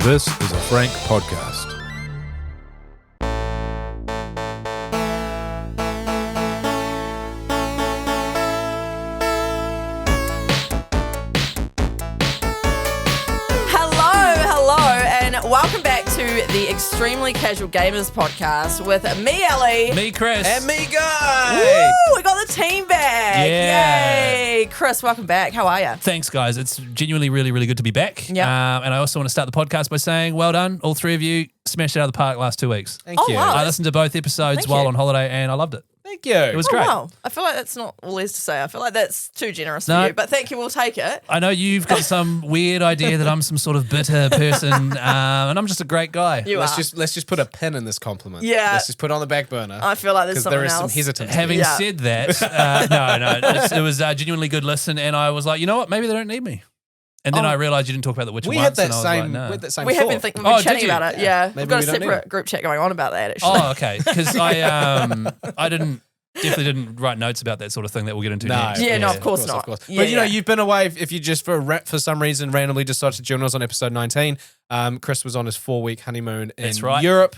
This is a Frank podcast. Welcome back to the Extremely Casual Gamers podcast with me, Ellie. Me, Chris. And me, Guy. Woo! We got the team back. Yeah. Yay. Chris, welcome back. How are you? Thanks, guys. It's genuinely really, really good to be back. Yeah. And I also want to start the podcast by saying, well done, all three of you. Smashed it out of the park last 2 weeks. Thank you. Wow. I listened to both episodes Thank while you. on holiday and I loved it. Thank you. It was great. Wow. I feel like that's not all there's to say. I feel like that's too generous No. for you, but thank you. We'll take it. I know you've got some weird idea that I'm some sort of bitter person, and I'm just a great guy. You Let's are. just put a pin in this compliment. Yeah. Let's just put it on the back burner. I feel like there's because something there is some else. hesitance. Having Yeah. said that, it was a genuinely good listen, and I was like, you know what, maybe they don't need me. And then Oh. I realized you didn't talk about The Witcher we once, had that and I was same. like, no. We had that same. We have been thought. thinking, did chatting you? about it. Yeah. We've Maybe got a we don't need separate it. group chat going on about that, actually. Oh, okay. Because I definitely didn't write notes about that sort of thing that we'll get into No, next. Yeah, no, of course not. Of course. Yeah, But you know, yeah. you've been away. If you just for some reason randomly decided to join us on episode 19, Chris was on his 4-week honeymoon in That's right. Europe.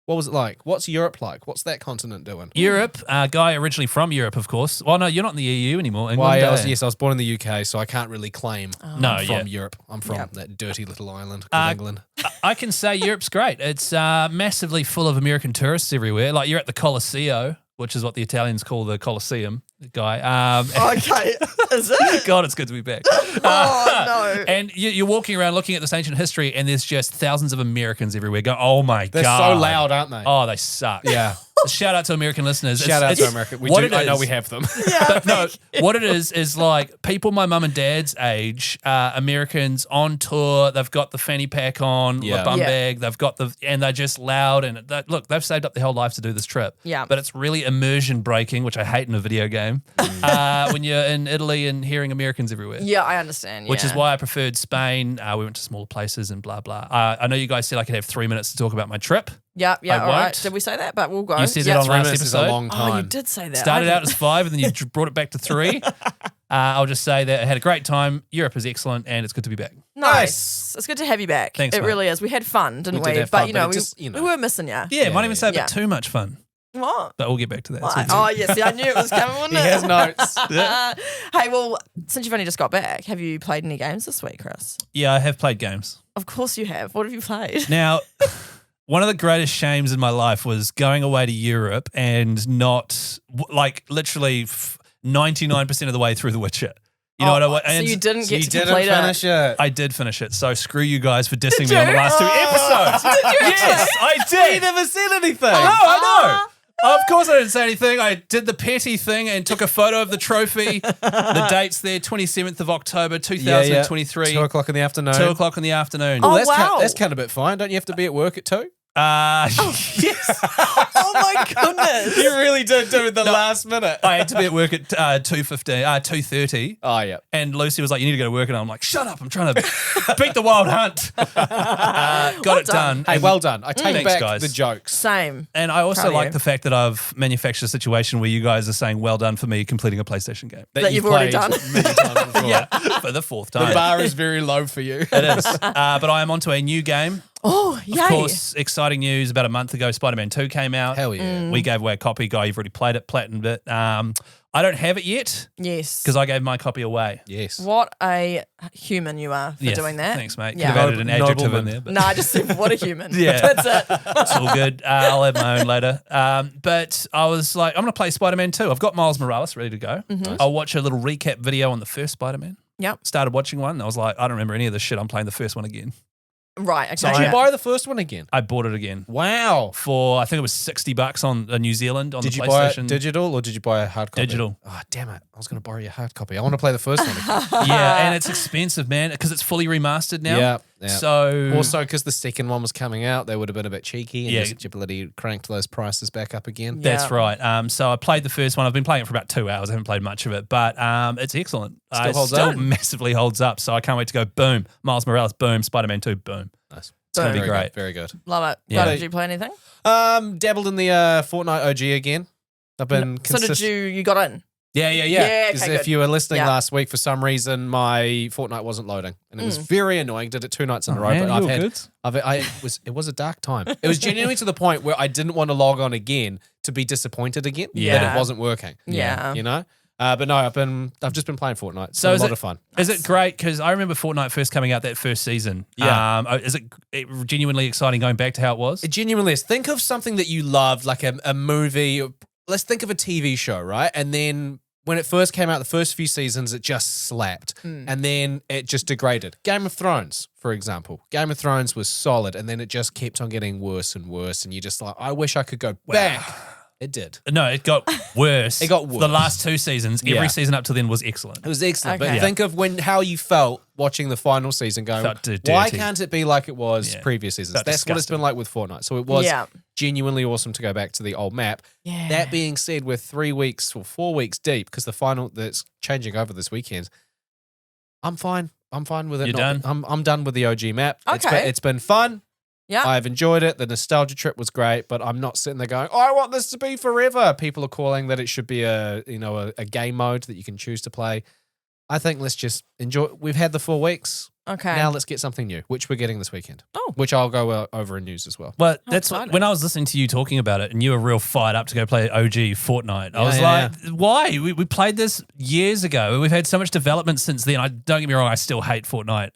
What was it like? What's Europe like? What's that continent doing? Europe, guy originally from Europe, of course. Well, no, you're not in the EU anymore. Why? England, I was born in the UK, so I can't really claim No, I'm from yeah. Europe. I'm from Yeah. that dirty little island called England. I can say Europe's great. It's massively full of American tourists everywhere. Like you're at the Colosseo, which is what the Italians call the Colosseum, guy. Okay. Is it? God, it's good to be back. Oh, no. And you're walking around looking at this ancient history, and there's just thousands of Americans everywhere going, oh my They're God. so loud, aren't they? Oh, they suck. Yeah. Shout out to American listeners. Shout out to It's- America. what I know is- we have them. Yeah. But no, what it is like people my mum and dad's age, Americans on tour, they've got the fanny pack on, Yeah. the bum Yeah. bag, and they're just loud. And look, they've saved up their whole life to do this trip. Yeah. But it's really immersion breaking, which I hate in a video game, when you're in Italy and hearing Americans everywhere. Yeah, I understand. Which is yeah. why I preferred Spain. We went to smaller places and blah, blah. I know you guys said I could have 3 minutes to talk about my trip. Yeah, I all right. won't. Did we say that? But we'll go. You said yeah. that on 3 last minutes is a episode. long time. Oh, you did say that. Started I out as 5 and then you brought it back to 3. I'll just say that I had a great time. Europe is excellent and it's good to be back. Nice. It's good to have you back. Thanks, It mate. really is. We had fun, didn't We we? did have but fun, you but know, it we, just, you know. we were missing you. Yeah, might even say a yeah. bit too much fun, What? but we'll get back to that. Why? soon. Oh, yes. Yeah, I knew it was coming, He wouldn't it? has notes. Hey, well, since you've only just got back, have you played any games this week, Chris? Yeah, I have played games. Of course you have. What have you played? Now, one of the greatest shames in my life was going away to Europe and not, like, literally 99% of the way through The Witcher. You know what I want? So you didn't get You to didn't complete finish it. I did finish it, so screw you guys for dissing Did me on the you? last 2 episodes. Did you Yes, I He did. never said anything. No, I know. Of course I didn't say anything. I did the petty thing and took a photo of the trophy. The date's there, 27th of October, 2023. 2 o'clock in the afternoon. 2 o'clock in the afternoon. Oh, That's wow. that's kind of a bit fine. Don't you have to be at work at 2? Yes. Oh, my goodness. You really did do it the last minute. I had to be at work at 2:30. Oh, yeah. And Lucy was like, you need to go to work. And I'm like, shut up. I'm trying to beat the wild hunt. Got it done. Hey, And- well done. I take Thanks, back guys. the jokes. Same. And I also Proud of like you. the fact that I've manufactured a situation where you guys are saying, well done for me completing a PlayStation game. That you've already done. many times before. Yeah, for the 4th The time. bar is very low for you. It is. But I am onto a new game. Oh, yay. Of course, exciting news. About a month ago, Spider-Man 2 came out. Hell yeah. We gave away a copy. Guy, you've already played it, platinumed it. I don't have it yet Yes. because I gave my copy away. Yes. What a human you are for Yes, doing that. Thanks, mate. Yeah. Could have added an adjective in Nobleman. there. But No, I just said, what a human. Yeah. That's it. it's all good. I'll have my own later. But I was like, I'm going to play Spider-Man 2. I've got Miles Morales ready to go. I'll watch a little recap video on the first Spider-Man. Yep. Started watching one. And I was like, I don't remember any of this shit. I'm playing the first one again. Right. Okay. Did you yeah. buy the first one again? I bought it again Wow. for, I think it was $60 on New Zealand on Did the you buy PlayStation. it digital or did you buy a hard copy? Digital. Oh, damn it. I was going to borrow your hard copy. I want to play the first one again. Yeah, and it's expensive, man, because it's fully remastered now. Yeah. So Also, because the second one was coming out, they would have been a bit cheeky and Yeah. just bloody cranked those prices back up again. Yeah. that's right. So I played the first one. I've been playing it for about 2 hours. I haven't played much of it, but it's excellent. Still holds still up. massively holds up. So I can't wait to go boom. Miles Morales, boom. Spider-Man 2, boom. Nice. It's going to be Very great. good, very good. Love it. Yeah. Did you play anything? Dabbled in the Fortnite OG again. I've been So did you got in? Yeah, Because okay, if good. you were listening Yeah. last week, for some reason, my Fortnite wasn't loading. And it was very annoying. Did it 2 nights in a row. man, But you're good. it was a dark time. It was genuinely to the point where I didn't want to log on again to be disappointed again that Yeah. it wasn't working. Yeah. You know? But no, I've just been playing Fortnite. It's So been is a lot it- of fun. Is it great? Because I remember Fortnite first coming out that first season. Yeah. Is it genuinely exciting going back to how it was? It genuinely is. Think of something that you loved, like a movie. Let's think of a TV show, right? And then when it first came out, the first few seasons, it just slapped. And then it just degraded. Game of Thrones, for example. Game of Thrones was solid, and then it just kept on getting worse and worse. And you're just like, I wish I could go back. It did. No, it got worse. It got worse. The last 2 seasons, Yeah. every season up to then was excellent. It was excellent. Okay. But think of how you felt watching the final season going, Felt dirty. why can't it be like it was Yeah. previous seasons? Felt That's what it's disgusting. been like with Fortnite. So it was Yeah. genuinely awesome to go back to the old map. Yeah. That being said, we're 3 weeks or 4 weeks deep because the final that's changing over this weekend. I'm fine. I'm fine with it. You're not- done? I'm done with the OG map. Okay. It's been fun. Yeah. I've enjoyed it. The nostalgia trip was great, but I'm not sitting there going, "Oh, I want this to be forever." People are calling that it should be a game mode that you can choose to play. I think let's just enjoy. We've had the 4 weeks. Okay. Now let's get something new, which we're getting this weekend. Oh. Which I'll go over in news as well. But that's exciting. when I was listening to you talking about it, and you were real fired up to go play OG Fortnite. I was Yeah, like, why? We played this years ago. We've had so much development since then. Don't get me wrong, I still hate Fortnite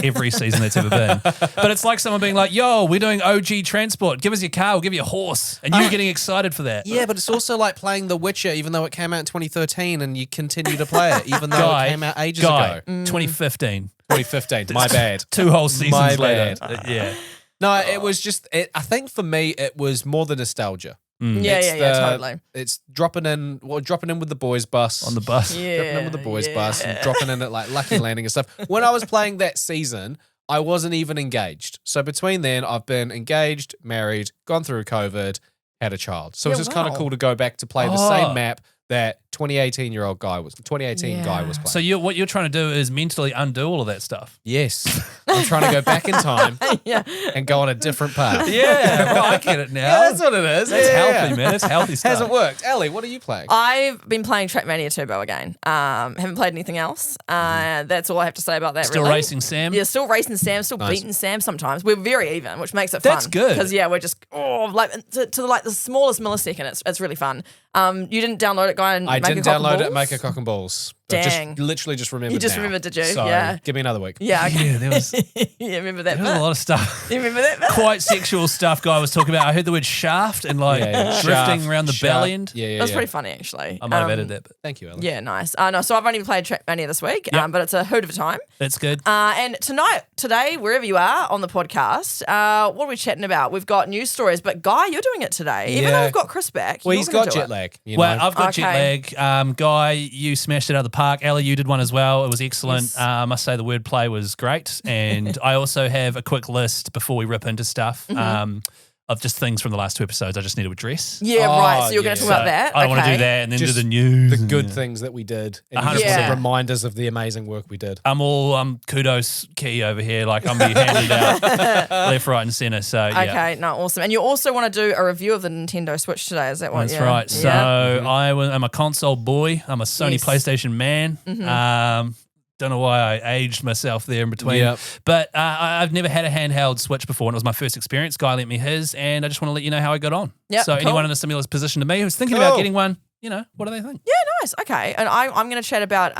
every season that's ever been. But it's like someone being like, yo, we're doing OG transport. Give us your car, we'll give you a horse. And you getting excited for that. Yeah, but it's also like playing The Witcher, even though it came out in 2013, and you continue to play it, even though it came out ages ago. 2015. 2015. My bad. 2 whole seasons My later. bad. Yeah. No, it was just. I think for me, it was more the nostalgia. Yeah, It's totally. It's dropping in with the boys' bus. On the bus. Yeah. Dropping in with the boys' bus and dropping in at like Lucky Landing and stuff. When I was playing that season, I wasn't even engaged. So between then, I've been engaged, married, gone through COVID, had a child. So it's Yeah, just kind of wow. cool to go back to play the Oh. same map that 2018 guy was playing. So what you're trying to do is mentally undo all of that stuff. Yes, I'm trying to go back in time Yeah. and go on a different path. Yeah, well, I get it now. Yeah, that's what it is. That's Yeah. healthy, man. It's healthy stuff. Hasn't worked. Ellie, what are you playing? I've been playing Trackmania Turbo again. Haven't played anything else. That's all I have to say about that. Still really. racing Sam? Yeah, still racing Sam, still beating Sam sometimes. We're very even, which makes it fun. That's good. Because we're just to like the smallest millisecond. It's really fun. You didn't download it, guy, and I make didn't a cock and download it, balls? make a cock and balls. Dang. I literally just remembered. You just now. remembered, did you? So, Yeah. give me another week. Yeah, okay. Yeah, there was You remember that a bit? lot of stuff. You remember that bit? Quite sexual stuff guy was talking about. I heard the word shaft and like drifting Shaft, around the shaft. bell end. Yeah, yeah. That was yeah. pretty funny, actually. I might have added that, but Thank you, Ellie. Yeah, nice. No, so I've only played Trackmania this week, Yep. but it's a hoot of a time. that's good. And today, wherever you are on the podcast, what are we chatting about? We've got news stories, but Guy, you're doing it today. Even though Yeah. we've got Chris back, Well, you're he's gonna got do jet it. lag. Well, I've got jet Okay. lag. Guy, you smashed it out of the park. Ellie, you did one as well. It was excellent. Yes. I must say the wordplay was great. And I also have a quick list before we rip into stuff of just things from the last 2 episodes I just need to address. Yeah, Oh, right. So you're going yeah. to talk about that. I don't want to Okay. do that and then Just do the news. The and- good things that we did. And you 100%. just want Yeah. reminders of the amazing work we did. I'm all kudos key over here. Like I'm being handed out left, right, and center. So yeah. Okay, no, awesome. And you also want to do a review of the Nintendo Switch today, is that what? That's yeah. right. So Yeah. I'm a console boy. I'm a Sony Yes. PlayStation man. Don't know why I aged myself there in between. Yep. But I've never had a handheld Switch before, and it was my first experience. Guy lent me his, and I just want to let you know how I got on. Yep, So cool. anyone in a similar position to me who's thinking about Cool. getting one, what do they think? Yeah, nice. Okay. And I'm going to chat about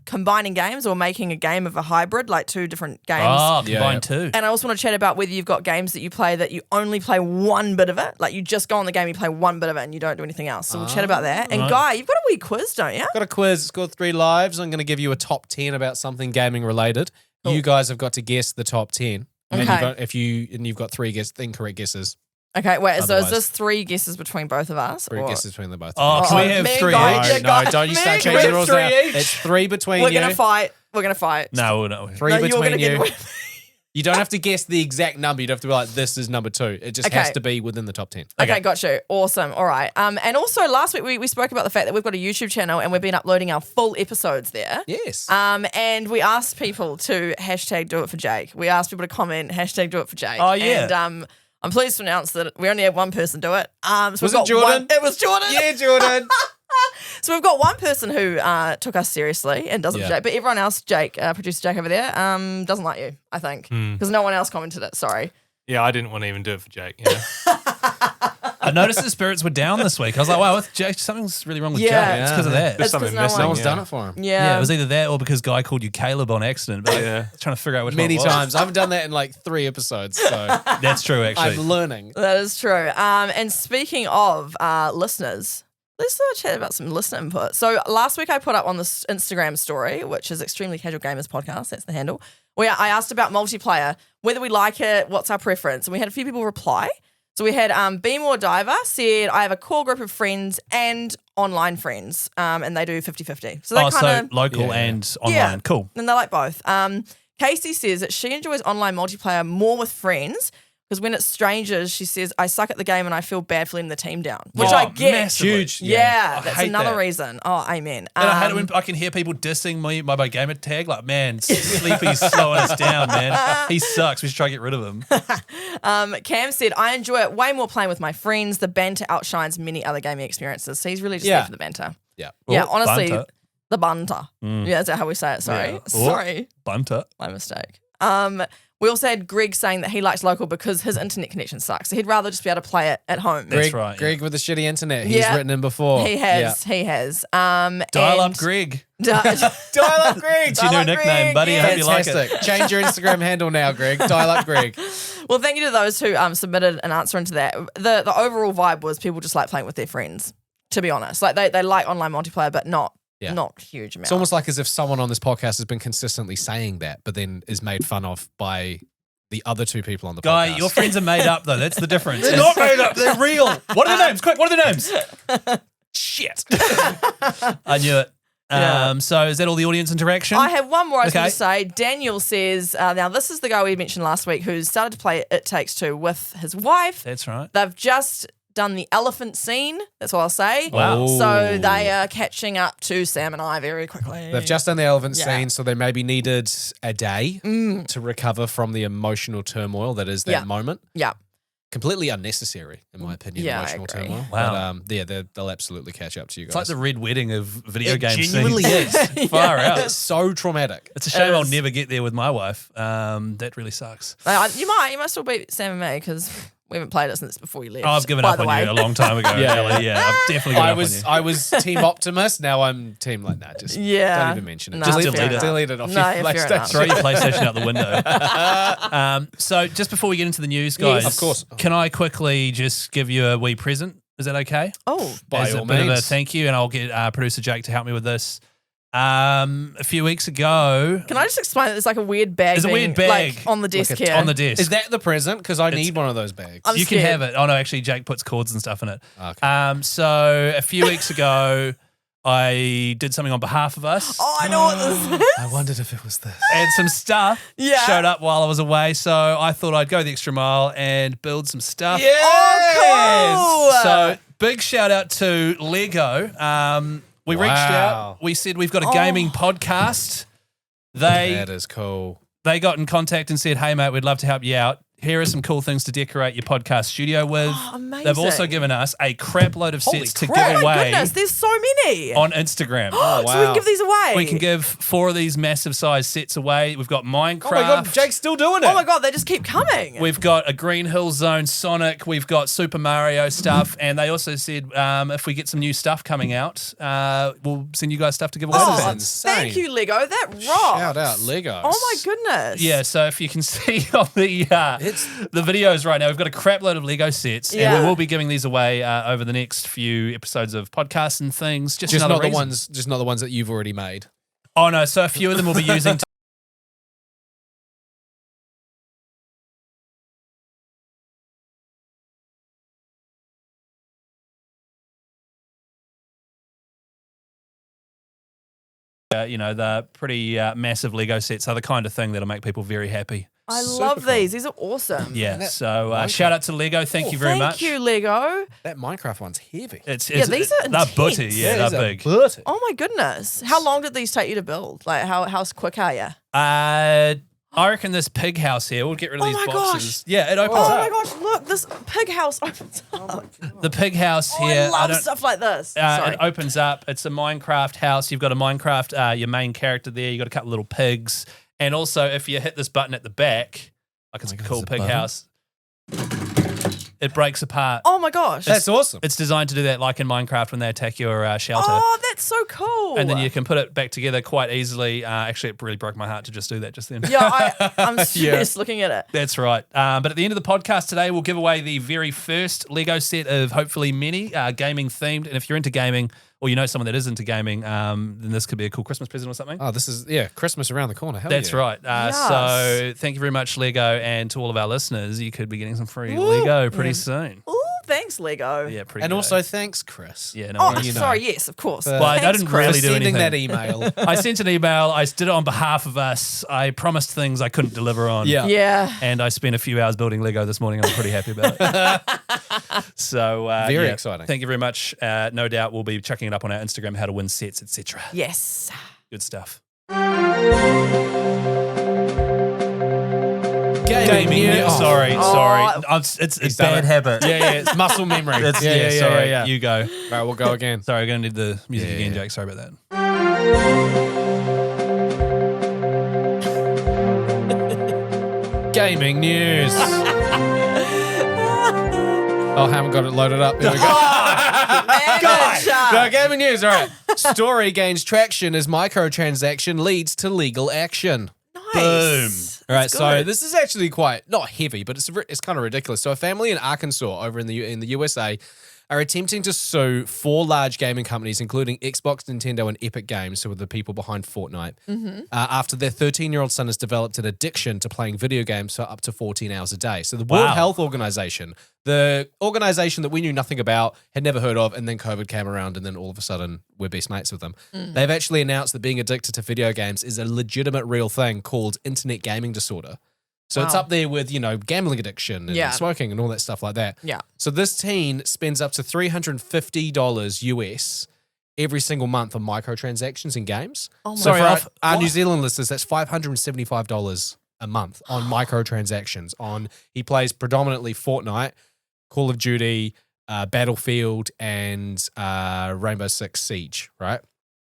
combining games or making a game of a hybrid, like 2 different games. Oh, Yeah, combined yeah. two. And I also want to chat about whether you've got games that you play that you only play one bit of it. Like you just go on the game, you play one bit of it and you don't do anything else. So we'll chat about that. And Right. Guy, you've got a wee quiz, don't you? Got a quiz. It's called 3 Lives. I'm going to give you a top 10 about something gaming related. You guys have got to guess the top 10. And Okay. you've got 3 incorrect guesses. Okay, wait, so is Otherwise- this 3 guesses between both of us? 3 or- guesses between the both. Oh, of can you. we have me and 3 Guy- each? yeah, No, Guy- don't you me start and changing the Chris, rules 3 now. each? It's 3 between We're you. going to fight. We're going to fight. No. 3 No, you're between gonna get you. away- You don't have to guess the exact number. You don't have to be like, this is number 2. It just Okay. has to be within the top 10. Okay, got you. Awesome. All right. And also last week we spoke about the fact that we've got a YouTube channel and we've been uploading our full episodes there. Yes. And we asked people to hashtag do it for Jake. We asked people to comment hashtag do it for Jake. Oh, yeah. And I'm pleased to announce that we only had one person do it. So Was we've it got Jordan? It was Jordan. Yeah, Jordan. So we've got one person who took us seriously and doesn't Jake, but everyone else, Jake, producer Jake over there, doesn't like you, I think, because no one else commented it. Sorry. Yeah, I didn't want to even do it for Jake. Yeah. I noticed the spirits were down this week. I was like, wow, with Jake, something's really wrong with Jake. It's because of that. There's something missing. No one's done it for him. Yeah, it was either that or because Guy called you Caleb on accident. But trying to figure out which Many one it was. times. I haven't done that in like 3 episodes, so That's true, actually. I'm learning. That is true. And speaking of listeners, let's chat about some listener input. So last week I put up on the Instagram story, which is Extremely Casual Gamers Podcast, that's the handle, where I asked about multiplayer, whether we like it, what's our preference. And we had a few people reply. So we had Be More Diver said, I have a core group of friends and online friends, and they do 50-50. So they kind of local and online. Yeah. Cool. And they like both. Casey says that she enjoys online multiplayer more with friends because when it's strangers, she says, I suck at the game and I feel bad for letting the team down, which I get. Massively. Huge. Yeah, I that's hate another that. reason. Oh, amen. And I hate it when I can hear people dissing me by my gamer tag. Like, man, Sleepy's slowing us down, man. He sucks. We should try to get rid of him. Cam said, I enjoy it way more playing with my friends. The banter outshines many other gaming experiences. So he's really just there for the banter. Yeah. Yeah, Oh, honestly, banter. the banter. Yeah, is that how we say it? Sorry. Yeah. Oh. Sorry. Bunter. My mistake. We also had Greg saying that he likes local because his internet connection sucks. So he'd rather just be able to play it at home. That's right. Greg with the shitty internet. He's written in before. He has. He has. Dial up Greg. Dial up Greg. It's your new nickname, buddy. I hope you like it. Fantastic. Change your Instagram handle now, Greg. Dial up Greg. Well, thank you to those who submitted an answer into that. The overall vibe was people just like playing with their friends, to be honest. Like they like online multiplayer, but not huge amounts. It's almost like as if someone on this podcast has been consistently saying that, but then is made fun of by the other 2 people on the Guy, podcast. your friends are made up, though. That's the difference. They're not made up. They're real. What are their names? Quick, what are their names? Shit. I knew it. Yeah. So is that all the audience interaction? I have one more I was going Okay. to say. Daniel says, now this is the guy we mentioned last week who started to play It Takes Two with his wife. That's right. They've just done the elephant scene. That's what I'll say. Wow. So they are catching up to Sam and I very quickly. They've just done the elephant Yeah. scene, so they maybe needed a day to recover from the emotional turmoil that is that Yeah. moment. Yeah. Completely unnecessary, in my opinion, Yeah, I emotional agree. turmoil. Wow. But they'll absolutely catch up to you guys. It's like the red wedding of video It game genuinely scenes. is. Far out. It's so traumatic. It's a shame It I'll is. never get there with my wife. That really sucks. You might still beat Sam and me because we haven't played it since before you left. Oh, I've given by up the on way. you a long time ago. Yeah. Ellie. Yeah, I've definitely given I up was on you. I was team optimist. Now I'm team like just Yeah. don't even mention it. No, just fair delete it. enough. Delete it off No, your fair enough. Throw PlayStation. your PlayStation out the window. So just before we get into the news, guys, Of course. can I quickly just give you a wee present? Is that okay? Oh, By As a all bit of a means. thank you, and I'll get producer Jake to help me with this. A few weeks ago, can I just explain that there's like a weird bag? There's a being, weird bag. like, on the desk a- here. on the desk, Is that the present? Because I need one of those bags. I'm you can scared. have it. Oh no, actually, Jake puts cords and stuff in it. Okay. So a few weeks ago, I did something on behalf of us. Oh, I know what this is. I wondered if it was this. And some stuff Yeah. showed up while I was away, so I thought I'd go the extra mile and build some stuff. Oh, cool. So big shout out to Lego. We reached Wow. out. We said we've got a gaming podcast. That is cool. They got in contact and said, "Hey mate, we'd love to help you out. Here are some cool things to decorate your podcast studio with." Oh, amazing. They've also given us a crap load of Holy sets to crap. give Oh my away goodness, there's so many. on Instagram. Oh, So we can give these away. We can give 4 of these massive size sets away. We've got Minecraft. Oh my god, Jake's still doing it. Oh my god, they just keep coming. We've got a Green Hill Zone Sonic. We've got Super Mario stuff. And they also said if we get some new stuff coming out, we'll send you guys stuff to give away. Oh, to That's insane. thank you, Lego. That rocks. Shout out Legos. Oh my goodness. Yeah, so if you can see on the videos right now, we've got a crap load of Lego sets, and Yeah. we will be giving these away over the next few episodes of podcasts and things. Just Just another not the reason. ones. Just not the ones that you've already made. Oh no, so a few of them will be using. The pretty massive Lego sets are the kind of thing that'll make people very happy. I Super love cool. these. These are awesome. Yeah, that so Minecraft- shout out to Lego. Thank you very much. Thank you, Lego. That Minecraft one's heavy. It's Yeah, these are they're intense. butty. Yeah, they're big. Oh my goodness. How long did these take you to build? Like how quick are you? I reckon this pig house here, we'll get rid of these my boxes. Yeah, it opens Oh up. my gosh, look, this pig house opens up. The pig house Oh, here. I love stuff like this. Sorry. It opens up. It's a Minecraft house. You've got a Minecraft, your main character there. You've got a couple little pigs. And also, if you hit this button at the back, like it's a cool pig house, it breaks apart. Oh my gosh. That's awesome. It's designed to do that like in Minecraft when they attack your shelter. Oh, that's so cool. And then you can put it back together quite easily. Actually, it really broke my heart to just do that just then. Yeah, I'm serious looking at it. That's right. But at the end of the podcast today, we'll give away the very first Lego set of hopefully many gaming themed. And if you're into gaming or you know someone that is into gaming, then this could be a cool Christmas present or something. Oh, this is, Christmas around the corner. Hell That's yeah. right. Yes. So thank you very much, Lego. And to all of our listeners, you could be getting some free Lego pretty soon. Ooh, thanks, Lego. Yeah, pretty And good. also, thanks, Chris. Yeah, no Oh, worries. you know. sorry, yes, of course. Well, I Thanks, didn't Chris. really do Sending anything. that email. I sent an email. I did it on behalf of us. I promised things I couldn't deliver on. Yeah. Yeah. And I spent a few hours building Lego this morning. I'm pretty happy about it. So Very yeah, exciting. Thank you very much. No doubt we'll be chucking it up on our Instagram, how to win sets, etc. Yes. Good stuff. Gaming news. Oh, sorry. It's He's a done bad it. habit. Yeah, it's muscle memory. Sorry. Yeah. You go. All right, we'll go again. Sorry, I'm going to need the music Yeah, again, yeah. Jake. Sorry about that. Gaming news. Oh, I haven't got it loaded up. Here we go. No, gaming news. All right. Story gains traction as microtransaction leads to legal action. Nice. All right, That's so good. this is actually quite not heavy, but it's kind of ridiculous. So a family in Arkansas over in the USA are attempting to sue 4 large gaming companies, including Xbox, Nintendo, and Epic Games, who are the people behind Fortnite, after their 13-year-old son has developed an addiction to playing video games for up to 14 hours a day. So the World Wow. Health Organization, the organization that we knew nothing about, had never heard of, and then COVID came around, and then all of a sudden we're best mates with them. They've actually announced that being addicted to video games is a legitimate real thing called internet gaming disorder. So it's Wow. up there with, gambling addiction and Yeah. smoking and all that stuff like that. Yeah. So this teen spends up to $350 US every single month on microtransactions in games. Oh my So for God. our New Zealand listeners, that's $575 a month on microtransactions. He plays predominantly Fortnite, Call of Duty, Battlefield, and Rainbow Six Siege, right?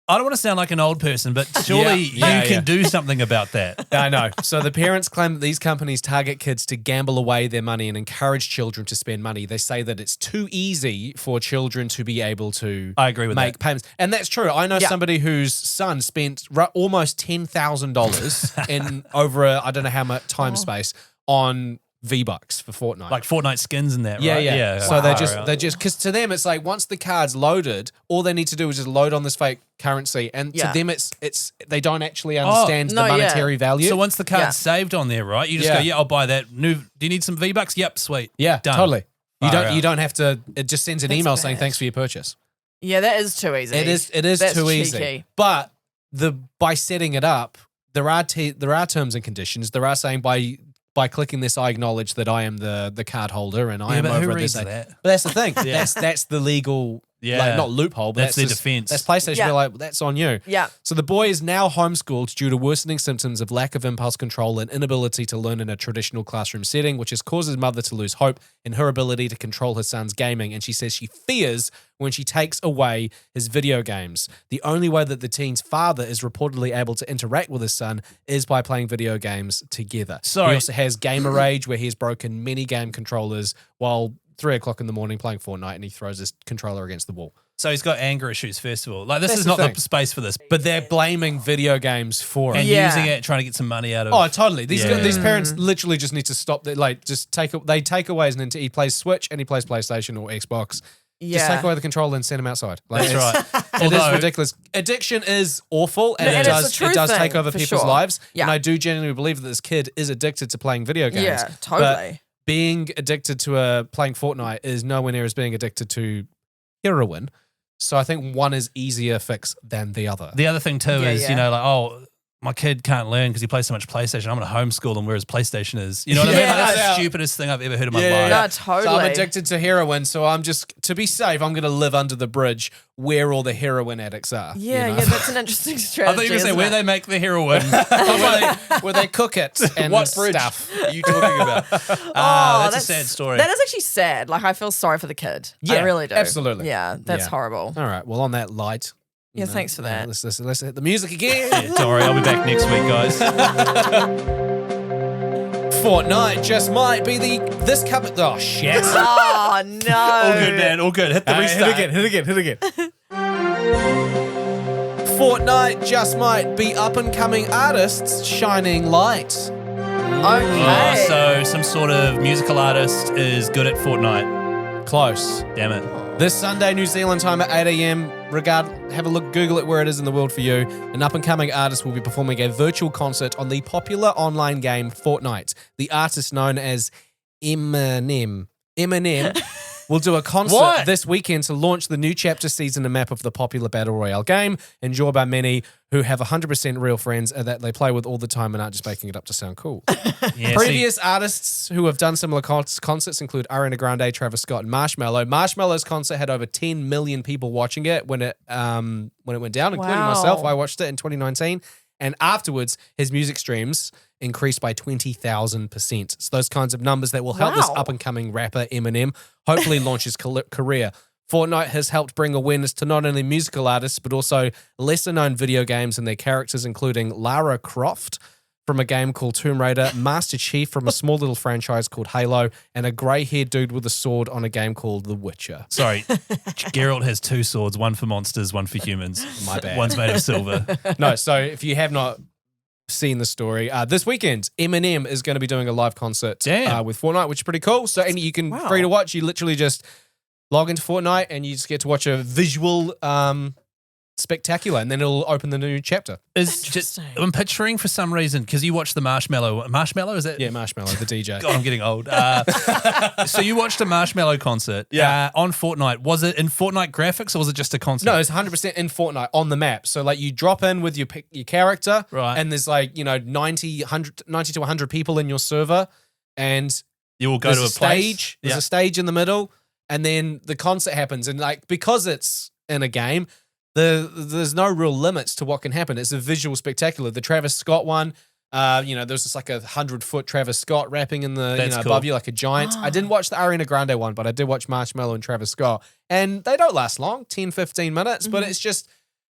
I don't want to sound like an old person, but surely Yeah, you can do something about that. I know. So the parents claim that these companies target kids to gamble away their money and encourage children to spend money. They say that it's too easy for children to be able to I agree with make that. payments. And that's true. I know Yeah. somebody whose son spent almost $10,000 in over I don't know how much time space on V-Bucks for Fortnite. Like Fortnite skins and that, Yeah, right? yeah. So Wow. they're just because to them it's like once the card's loaded, all they need to do is just load on this fake currency, and Yeah. to them it's they don't actually understand no, the yeah. monetary value. So once the card's Yeah. saved on there, right? You just Yeah. go, I'll buy that. Do you need some V-Bucks? Yep, sweet. yeah, Done. totally. You Far don't out. don't have to. It just sends an That's email saying bad. thanks for your purchase. Yeah, that is too easy. It is That's too cheeky. easy. But by setting it up, there are terms and conditions. There are saying by clicking this, I acknowledge that I am the card holder and I am but over who at reads this. that? But that's the thing. Yeah. That's the legal, Yeah. not loophole, but That's their just- defense. That's PlayStation. Yeah. They're like, that's on you. Yeah. So the boy is now homeschooled due to worsening symptoms of lack of impulse control and inability to learn in a traditional classroom setting, which has caused his mother to lose hope in her ability to control her son's gaming. And she says she fears when she takes away his video games. The only way that the teen's father is reportedly able to interact with his son is by playing video games together. Sorry. He also has gamer rage where he has broken many game controllers while 3 o'clock in the morning playing Fortnite, and he throws his controller against the wall. So he's got anger issues, first of all. Like, this That's is the not thing. the space for this. But they're blaming video games for it. And Yeah. using it, trying to get some money out of Oh, totally. These Yeah. these parents literally just need to stop. They take away his Nintendo. He plays Switch and he plays PlayStation or Xbox. Yeah. Just take away the controller and send him outside. Like, That's right. It is Although- ridiculous. Addiction is awful, and And it it's a does true take thing, over for people's sure. lives. Yeah. And I do genuinely believe that this kid is addicted to playing video games. Yeah, But totally. being addicted to playing Fortnite is nowhere near as being addicted to heroin. So I think one is easier fix than the other. The other thing too Yeah, is, yeah. my kid can't learn because he plays so much PlayStation. I'm going to homeschool him where his PlayStation is. You know what I mean? Like, that's the stupidest thing I've ever heard in my life. No, totally. So I'm addicted to heroin, so I'm just, to be safe, I'm going to live under the bridge where all the heroin addicts are. Yeah, you know? that's an interesting strategy. I thought you were going to say where they make the heroin. where they cook it and What bridge stuff. are you talking about? That's a sad story. That is actually sad. Like, I feel sorry for the kid. I Yeah, really do. absolutely. Yeah, that's Yeah. horrible. All right, well, on that light. Yeah, thanks for that. Let's hit the music again. Yeah, don't worry, I'll be back next week, guys. Fortnite just might be this cup. Oh, shit. Oh, no. All good, man. All good. Hit the restart. Hit again. Fortnite just might be up-and-coming artists shining light. Okay. So some sort of musical artist is good at Fortnite. Close. Damn it. This Sunday, New Zealand time at 8 a.m. Have a look, Google it where it is in the world for you. An up-and-coming artist will be performing a virtual concert on the popular online game Fortnite. The artist known as Eminem will do a concert this weekend to launch the new chapter, season, and map of the popular Battle Royale game, enjoyed by many who have 100% real friends that they play with all the time and aren't just making it up to sound cool. Yeah, Previous artists who have done similar concerts include Ariana Grande, Travis Scott, and Marshmello. Marshmello's concert had over 10 million people watching it when it went down, including myself. I watched it in 2019. And afterwards, his music streams increased by 20,000%. So those kinds of numbers that will help this up-and-coming rapper Eminem hopefully launch his career. Fortnite has helped bring awareness to not only musical artists, but also lesser-known video games and their characters, including Lara Croft from a game called Tomb Raider, Master Chief from a small little franchise called Halo, and a grey-haired dude with a sword on a game called The Witcher. Sorry, Geralt has two swords, one for monsters, one for humans. My bad. One's made of silver. No, so if you have not seen the story, this weekend, Eminem is going to be doing a live concert with Fortnite, which is pretty cool. So and you can free to watch. You literally just log into Fortnite and you just get to watch a visual spectacular, and then it'll open the new chapter. I'm picturing for some reason, because you watched the Marshmello, is that? Yeah, Marshmello, the DJ. God, I'm getting old. So you watched a Marshmello concert on Fortnite. Was it in Fortnite graphics or was it just a concert? No, it's 100% in Fortnite on the map. So like you drop in with your character, right, and there's like 90 to 100 people in your server, and you will go to a stage. Place. There's a stage in the middle, and then the concert happens. And like because it's in a game, there's no real limits to what can happen. It's a visual spectacular. The Travis Scott one, there's just like 100-foot Travis Scott rapping in the above you like a giant. I didn't watch the Ariana Grande one, but I did watch Marshmello and Travis Scott, and they don't last long, 10, 15 minutes, but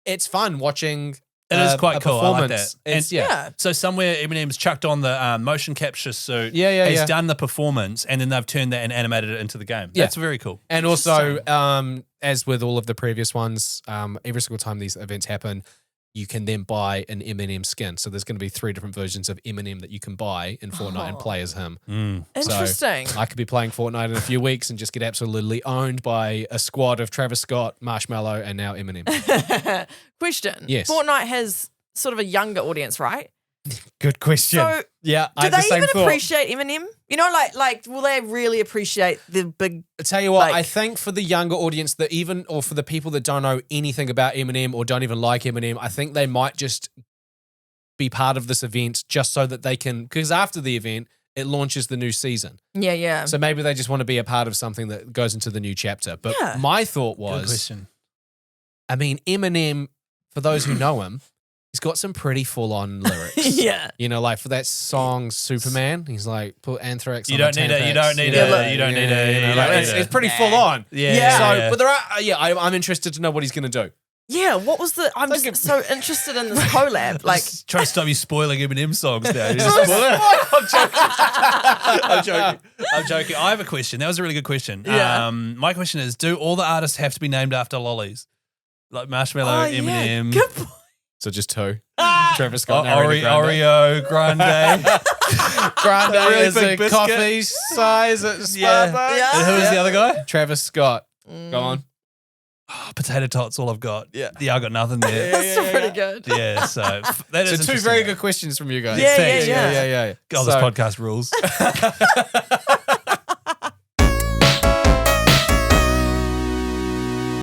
it's fun watching. It is quite cool. I like performance. that. So somewhere Eminem's chucked on the motion capture suit. He's done the performance, and then they've turned that and animated it into the game. That's very cool. And also, as with all of the previous ones, every single time these events happen, you can then buy an Eminem skin. So there's going to be 3 different versions of Eminem that you can buy in Fortnite and play as him. Interesting. So I could be playing Fortnite in a few weeks and just get absolutely owned by a squad of Travis Scott, Marshmello, and now Eminem. Question. Yes. Fortnite has sort of a younger audience, right? Good question. So yeah, do they even appreciate Eminem? You know, like will they really appreciate the big? I tell you what, I think for the younger audience or for the people that don't know anything about Eminem or don't even like Eminem, I think they might just be part of this event just so that they can, because after the event, it launches the new season. Yeah. So maybe they just want to be a part of something that goes into the new chapter. But my thought was, good question. I mean, Eminem, for those who know him, he's got some pretty full-on lyrics. Yeah. You know, like for that song Superman, he's like, put Anthrax on You don't need it. It's pretty full-on. Yeah. But there are, I'm interested to know what he's going to do. Yeah, what was I'm just so interested in this collab. Like, trying to stop you spoiling Eminem songs now. I'm joking. I have a question. That was a really good question. Yeah. My question is, do all the artists have to be named after lollies? Like Marshmello, Eminem. Good point. So just 2. Travis Scott and Oreo, Grande. Grande really is big a biscuit. coffee size at Starbucks. Yeah. And who was the other guy? Travis Scott. Go on. Oh, potato tots, all I've got. Yeah, I got nothing there. That's still pretty good. Yeah, so that is 2 very good questions from you guys. Yeah. God, this podcast rules.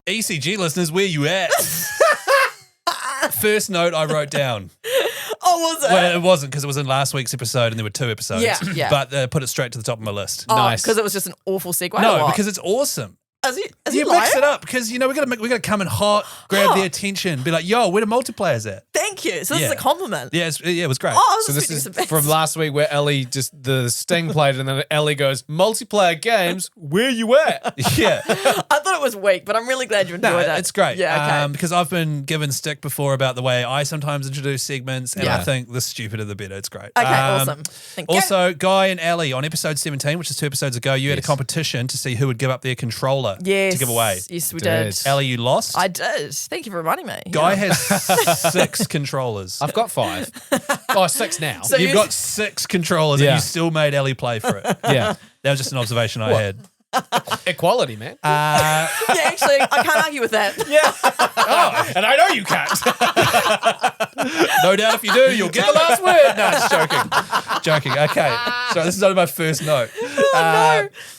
ECG listeners, where you at? First note I wrote down. Oh, was it? Well, it wasn't because it was in last week's episode and there were 2 episodes. Yeah. But put it straight to the top of my list. Nice. Because it was just an awful segue. No, because it's awesome. Is he You lying? mix it up because we gotta come in hot, grab their attention, be like, "Yo, where the multiplayers at?" Thank you. So this is Yeah. a compliment. Yeah, it was great. Oh, I was So this expecting is some bits. from last week where Ellie the sting played and then Ellie goes, multiplayer games, where you at? Yeah, I thought it was weak, but I'm really glad you enjoyed it. it's great. Yeah, okay. Because I've been given stick before about the way I sometimes introduce segments, and Yeah. I think the stupider the better. It's great. Okay, awesome. Thank you. Also, Guy and Ellie on episode 17, which is 2 episodes ago, you had a competition to see who would give up their controller to give away. Yes, we Did. did. Ellie, you lost. I did. Thank you for reminding me. Guy Yeah. has 6 controllers. I've got 5. Oh, 6 now. So You've you- got 6 controllers and Yeah. you still made Ellie play for it. Yeah. That was just an observation I had. Equality, man. Yeah, actually, I can't argue with that. Oh, and I know you can't. No doubt if you do, you'll get the last word. No, it's joking. Joking. Okay. So this is only my first note.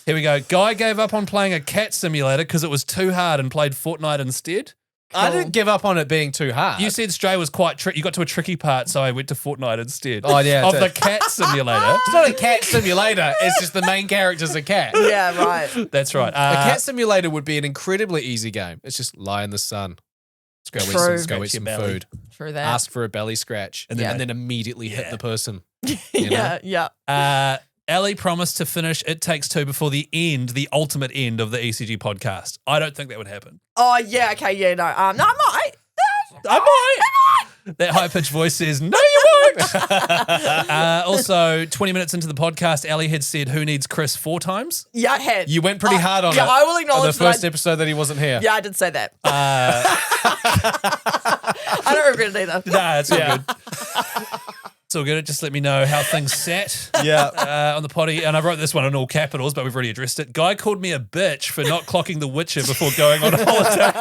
Here we go. Guy gave up on playing a cat simulator because it was too hard and played Fortnite instead. I didn't give up on it being too hard. You said Stray was quite tricky. You got to a tricky part, so I went to Fortnite instead. Oh, yeah, Of it's the a- cat simulator. It's not a cat simulator. It's just the main character's a cat. Yeah, right. That's right. A cat simulator would be an incredibly easy game. It's just lie in the sun. Let's go eat some, True. let's go eat Scratch your some belly. food. True that. Ask for a belly scratch. And And then- then immediately hit Yeah. the person. you know? Yeah. Ellie promised to finish It Takes Two before the ultimate end of the ECG podcast. I don't think that would happen. Oh, yeah. Okay. Yeah. No. No, I might. I might. That high-pitched voice says, no, you won't. Also, 20 minutes into the podcast, Ellie had said, who needs Chris 4 times? Yeah, I had. You went pretty hard on it. Yeah, I will on acknowledge the first that. episode that he wasn't here. Yeah, I did say that. I don't regret it either. Nah, it's all good. It's all good. Just let me know how things sat on the potty. And I wrote this one in all capitals, but we've already addressed it. Guy called me a bitch for not clocking The Witcher before going on holiday.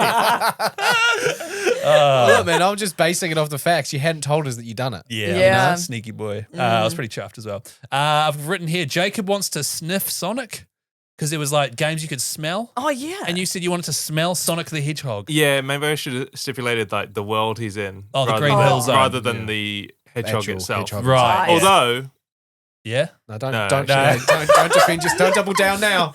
Look, man, I'm just basing it off the facts. You hadn't told us that you'd done it. Yeah. Sneaky boy. I was pretty chuffed as well. I've written here, Jacob wants to sniff Sonic because there was like games you could smell. Oh, yeah. And you said you wanted to smell Sonic the Hedgehog. Yeah, maybe I should have stipulated like the world he's in. Oh, the rather Green than- Hill Zone. rather than the hedgehog Actual itself. hedgehog Right. Nice. Although, Yeah? No, don't No. don't No. don't defend. Just don't double down now.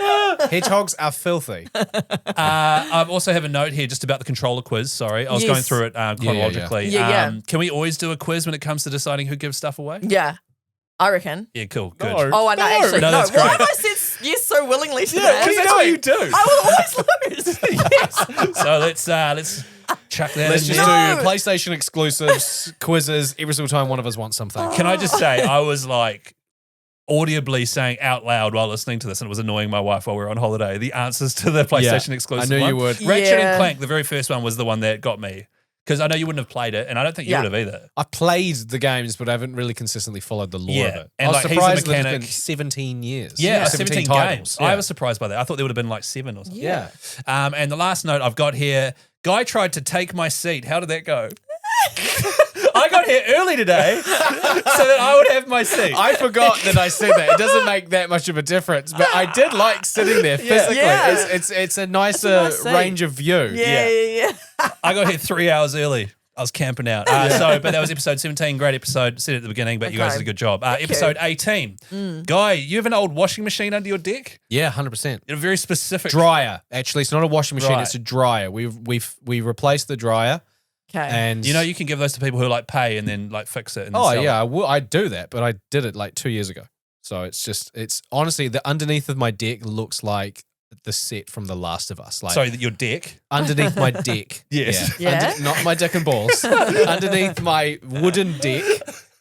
Hedgehogs are filthy. I also have a note here just about the controller quiz. Sorry. I was Yes. going through it chronologically. Yeah. Can we always do a quiz when it comes to deciding who gives stuff away? Yeah. I reckon. Yeah, cool. Good. No. Oh, I know. Actually, No, no. that's Why great. have I said yes so willingly to that? Because that's what you do. I will always lose. So let's chuck that Let's in just there. do PlayStation exclusives, quizzes every single time one of us wants something. Can I just say, I was like audibly saying out loud while listening to this, and it was annoying my wife while we were on holiday, the answers to the PlayStation exclusive I knew one. you would. Ratchet Yeah. and Clank, the very first one, was the one that got me. Because I know you wouldn't have played it, and I don't think you Yeah. would have either. I played the games, but I haven't really consistently followed the lore Yeah. of it. And I was like, he's a surprised that it's mechanic. been 17 years. Yeah, 17 titles. games. Yeah. I was surprised by that. I thought there would have been like 7 or something. Yeah. And the last note I've got here, Guy tried to take my seat. How did that go? I got here early today so that I would have my seat. I forgot that I said that. It doesn't make that much of a difference, but I did like sitting there physically. Yeah. It's a nicer nice seat. range of view. Yeah. I got here 3 hours early. I was camping out. But that was episode 17. Great episode. Said it at the beginning, but you guys Okay. did a good job. Episode 18. Guy, you have an old washing machine under your deck? Yeah, 100%. A very specific. Dryer. Actually, it's not a washing machine. Right. It's a dryer. We replaced the dryer, Okay. and You know, you can give those to people who like pay and then like fix it. And then oh sell yeah, it. I do that, but I did it like 2 years ago. So it's honestly the underneath of my deck looks like the set from The Last of Us. Like Sorry, your deck. underneath my deck. Yes. Yeah. Not my dick and balls. Underneath my wooden deck,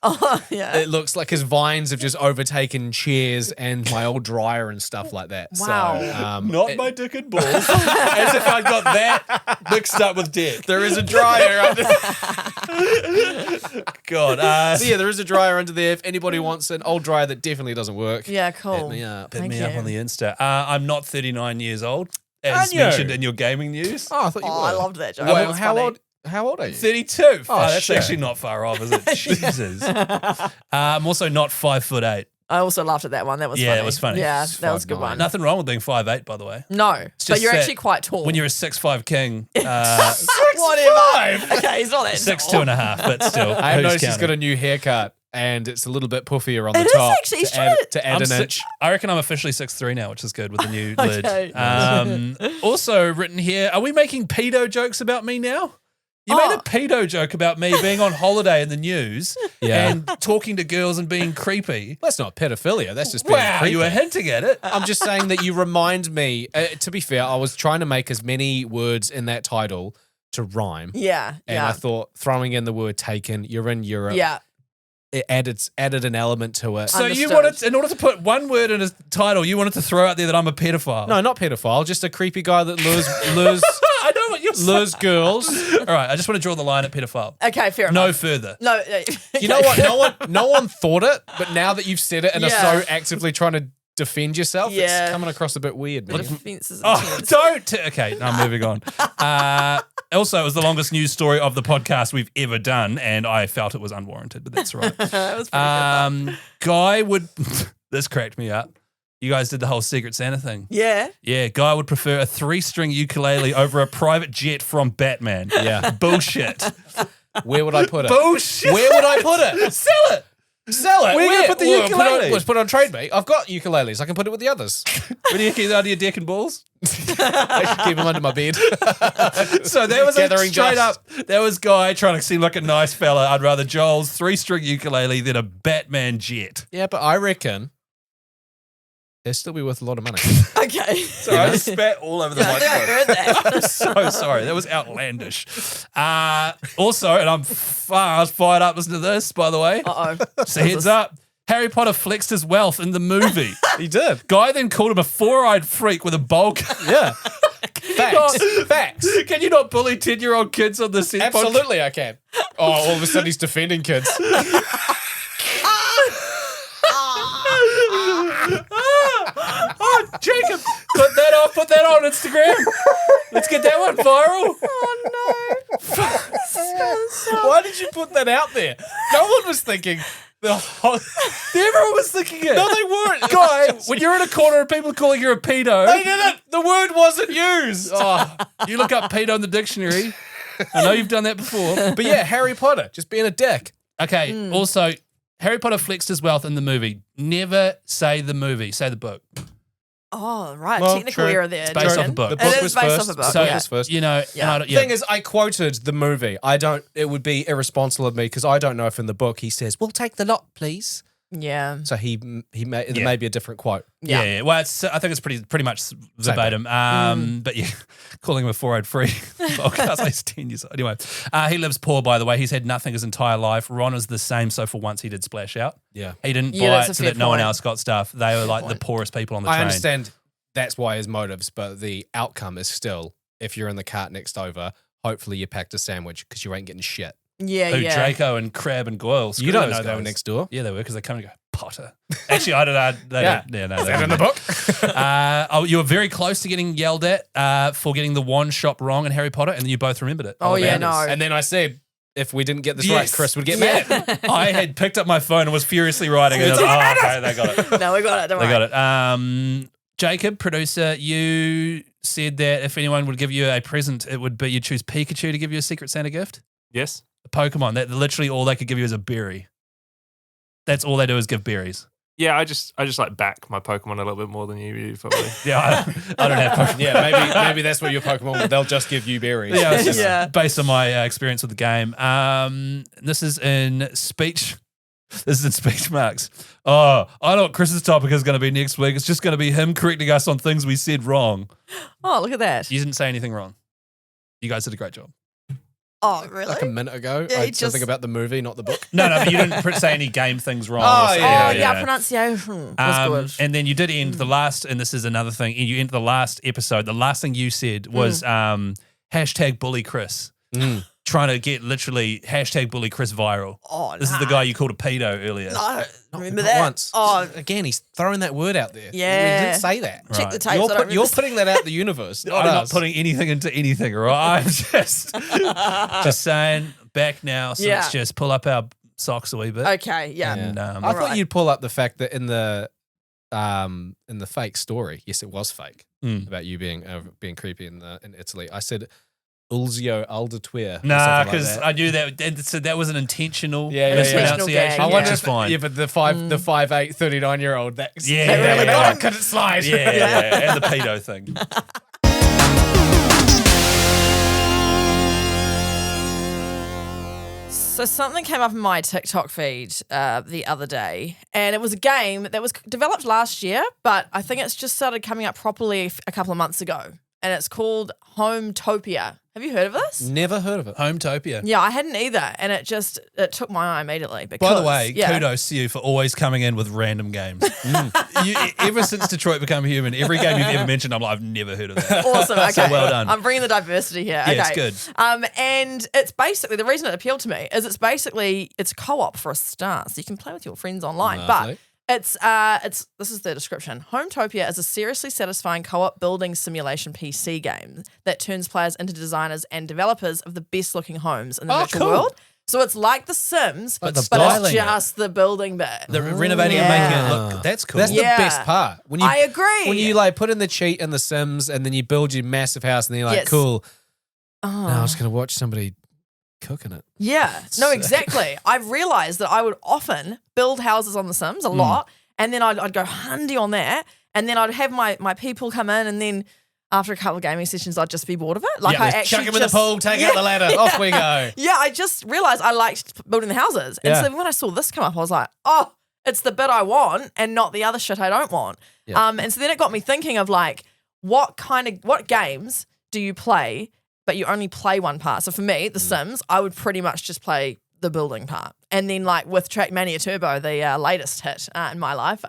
Oh, yeah. it looks like his vines have just overtaken chairs and my old dryer and stuff like that. Wow. So, Not my dick and balls. As if I got that mixed up with dick. there is a dryer under God. So yeah, there is a dryer under there. If anybody wants an old dryer that definitely doesn't work, Yeah, cool. hit me up. Hit Thank me up you. on the Insta. I'm not 39 years old, as Aren't you? mentioned in your gaming news. Oh, I thought you Oh, were. I loved that joke. Well, That was funny. how old are you? 32. Oh, that's shit. actually not far off, is it? Jesus. I'm also not 5'8". I also laughed at that one. That was Yeah, funny. it was funny. Yeah, It's that was a good 5'9". one. Nothing wrong with being 5'8", by the way. No, but just you're that actually quite tall. When you're a 6'5" king, Whatever. Okay, he's not that 6'2.5", but still. I who's noticed he's counting? got a new haircut and it's a little bit puffier on the It is top. actually. He's to trying add, to- to add I'm an si- inch. I reckon I'm officially 6'3" now, which is good with the new Okay. lid. Also written here, are we making pedo jokes about me now? You made a pedo joke about me being on holiday in the news Yeah. and talking to girls and being creepy. That's not pedophilia. That's just being Wow, creepy. you were hinting at it. I'm just saying that you remind me. To be fair, I was trying to make as many words in that title to rhyme. Yeah. And I thought throwing in the word taken, you're in Europe. Yeah. It added an element to it. So you Understood. wanted, in order to put one word in a title, you wanted to throw out there that I'm a pedophile. No, not pedophile, just a creepy guy that lures I know what you're saying. lures girls. All right, I just want to draw the line at pedophile. Okay, fair No enough. further. No. You know what? No one thought it, but now that you've said it and Yeah. are so actively trying to defend yourself, Yeah. it's coming across a bit weird. The Man. defense is Oh, intense. don't. Okay, now I'm moving on. Also, it was the longest news story of the podcast we've ever done, and I felt it was unwarranted, but that's right. That was pretty good. Guy would. This cracked me up. You guys did the whole Secret Santa thing. Yeah. Yeah, Guy would prefer a 3-string ukulele over a private jet from Batman. Yeah. Bullshit. Where would I put it? Bullshit. Where would I put it? Sell it. Sell it. Where you gonna put the ukulele? Let's put it on TradeMe. I've got ukuleles. I can put it with the others. Where do you keep under your deck and balls? I should keep them under my bed. So there was Gathering straight dust. up, there was Guy trying to seem like a nice fella. I'd rather Joel's 3-string ukulele than a Batman jet. Yeah, but I reckon it'd still be worth a lot of money. Okay. So I just spat all over the I think I microphone. heard that. I'm so sorry. That was outlandish. Also, and I was fired up listening to this, by the way. Uh-oh. So heads up. Harry Potter flexed his wealth in the movie. He did. Guy then called him a 4-eyed freak with a bowl cut. Yeah. Facts. Facts. Can you not bully 10-year-old kids on the set? Absolutely, I can. Oh, all of a sudden he's defending kids. Oh, Jacob, put that on Instagram. Let's get that one viral. Oh, Why did you put that out there? No one was thinking the whole. Everyone was thinking it. No, they weren't. Guy, when you're in a corner and people are calling you a pedo, They didn't. The word wasn't used. oh, you look up pedo in the dictionary. I know you've done that before. But yeah, Harry Potter just being a dick. Okay, also, Harry Potter flexed his wealth in the movie. Never say the movie, say the book. Oh, right. Well, Technical true. error there. It's based off Jordan. a book. The It book is was based first. off a book, So yeah. was first. You know, Yeah. and I, Thing is, I quoted the movie. It would be irresponsible of me because I don't know if in the book he says, "We'll take the lot, please." Yeah. So there Yeah. may be a different quote. yeah. Well, I think it's pretty much verbatim. But yeah, calling him a 4-eyed freak. Podcast, he's 10 years old. Anyway, he lives poor, by the way. He's had nothing his entire life. Ron is the same. So for once, he did splash out. Yeah, He didn't Yeah, buy that's it a so fair that no one point. else got stuff. They were like the poorest people on the train. I understand that's why his motives, but the outcome is still if you're in the cart next over. Hopefully, you packed a sandwich because you ain't getting shit. Yeah, Who, yeah. Draco and Crab and Goyle. You don't know they were next door. Yeah, they were because they come and go, Potter. Actually, I don't know. They Yeah. don't. Yeah, no, Is they that in don't. the book? You were very close to getting yelled at for getting the wand shop wrong in Harry Potter, and then you both remembered it. Oh, yeah, no. And then I said, if we didn't get this Yes. right, Chris would get mad. I had picked up my phone and was furiously writing, and I was like, oh, okay, they got it. No, we got it. Don't They worry. got it. Jacob, producer, you said that if anyone would give you a present, it would be you'd choose Pikachu to give you a Secret Santa gift. Yes. A Pokemon. That literally all they could give you is a berry. That's all they do is give berries. Yeah, I just like back my Pokemon a little bit more than you do, probably. Yeah, I don't have Pokemon. Yeah, maybe that's what your Pokemon. They'll just give you berries. Yeah, it's just Yeah. based on my experience with the game. This is in speech. This is in speech marks. Oh, I know what Chris's topic is going to be next week. It's just going to be him correcting us on things we said wrong. Oh, look at that. You didn't say anything wrong. You guys did a great job. Oh, really? Like a minute ago, Yeah, I he said something just- about the movie, not the book. No, but you didn't say any game things wrong. Oh, or yeah, something. Oh, yeah, pronunciation was good. And then you did end the last, and this is another thing. You ended the last episode. The last thing you said was hashtag bully Chris. Trying to get literally hashtag bully Chris viral. Oh, This is the guy you called a pedo earlier. No, remember Not that? once. Oh, Again, he's throwing that word out there. Yeah. He didn't say that. check Right. the tapes. I don't remember You're putting that out the universe. I'm Not not us. putting anything into anything, all right? I'm just saying back now. So Yeah. let's just pull up our socks a wee bit. Okay, yeah. And, I thought Alright. you'd pull up the fact that in the fake story, yes, it was fake about you being creepy in Italy. I said Ulzio Aldertweer. Nah, because I knew that so that was an intentional Intentional mispronunciation, gag, I which wonder is if fine. the 5'8", 39-year-old. That Yeah, really yeah, got yeah. it because it's live. Yeah, and the pedo thing. So something came up in my TikTok feed the other day, and it was a game that was developed last year, but I think it's just started coming up properly a couple of months ago, and it's called Hometopia. Have you heard of this? Never heard of it. Hometopia. Yeah, I hadn't either, and it took my eye immediately. Because, By the way, yeah. kudos to you for always coming in with random games. Ever since Detroit Become Human, every game you've ever mentioned, I'm like, I've never heard of that. Awesome. Okay. So well done. I'm bringing the diversity here. Yeah, okay. it's good. And it's basically, the reason it appealed to me is it's co-op for a start. So you can play with your friends online. Lovely. But this is the description. Hometopia is a seriously satisfying co-op building simulation PC game that turns players into designers and developers of the best looking homes in the virtual cool. world. So it's like The Sims, But but styling it's just the building bit. The renovating and making it look, that's cool. That's Yeah. the best part. When you, I agree. When you like put in the cheat in The Sims and then you build your massive house and then you're like, Yes. cool. Oh. Now I was going to watch somebody cooking it. Yeah, no, Sick. exactly. I've realized that I would often build houses on The Sims a lot, and then I'd go handy on that, and then I'd have my people come in, and then after a couple of gaming sessions, I'd just be bored of it. Like I actually chuck him in the pool, take out the ladder, off we go. Yeah, I just realized I liked building the houses, and Yeah. so when I saw this come up, I was like, oh, it's the bit I want, and not the other shit I don't want. Yeah. And so then it got me thinking of like, what games do you play, but you only play one part? So for me, The Sims, I would pretty much just play the building part. And then like with Trackmania Turbo, the latest hit in my life,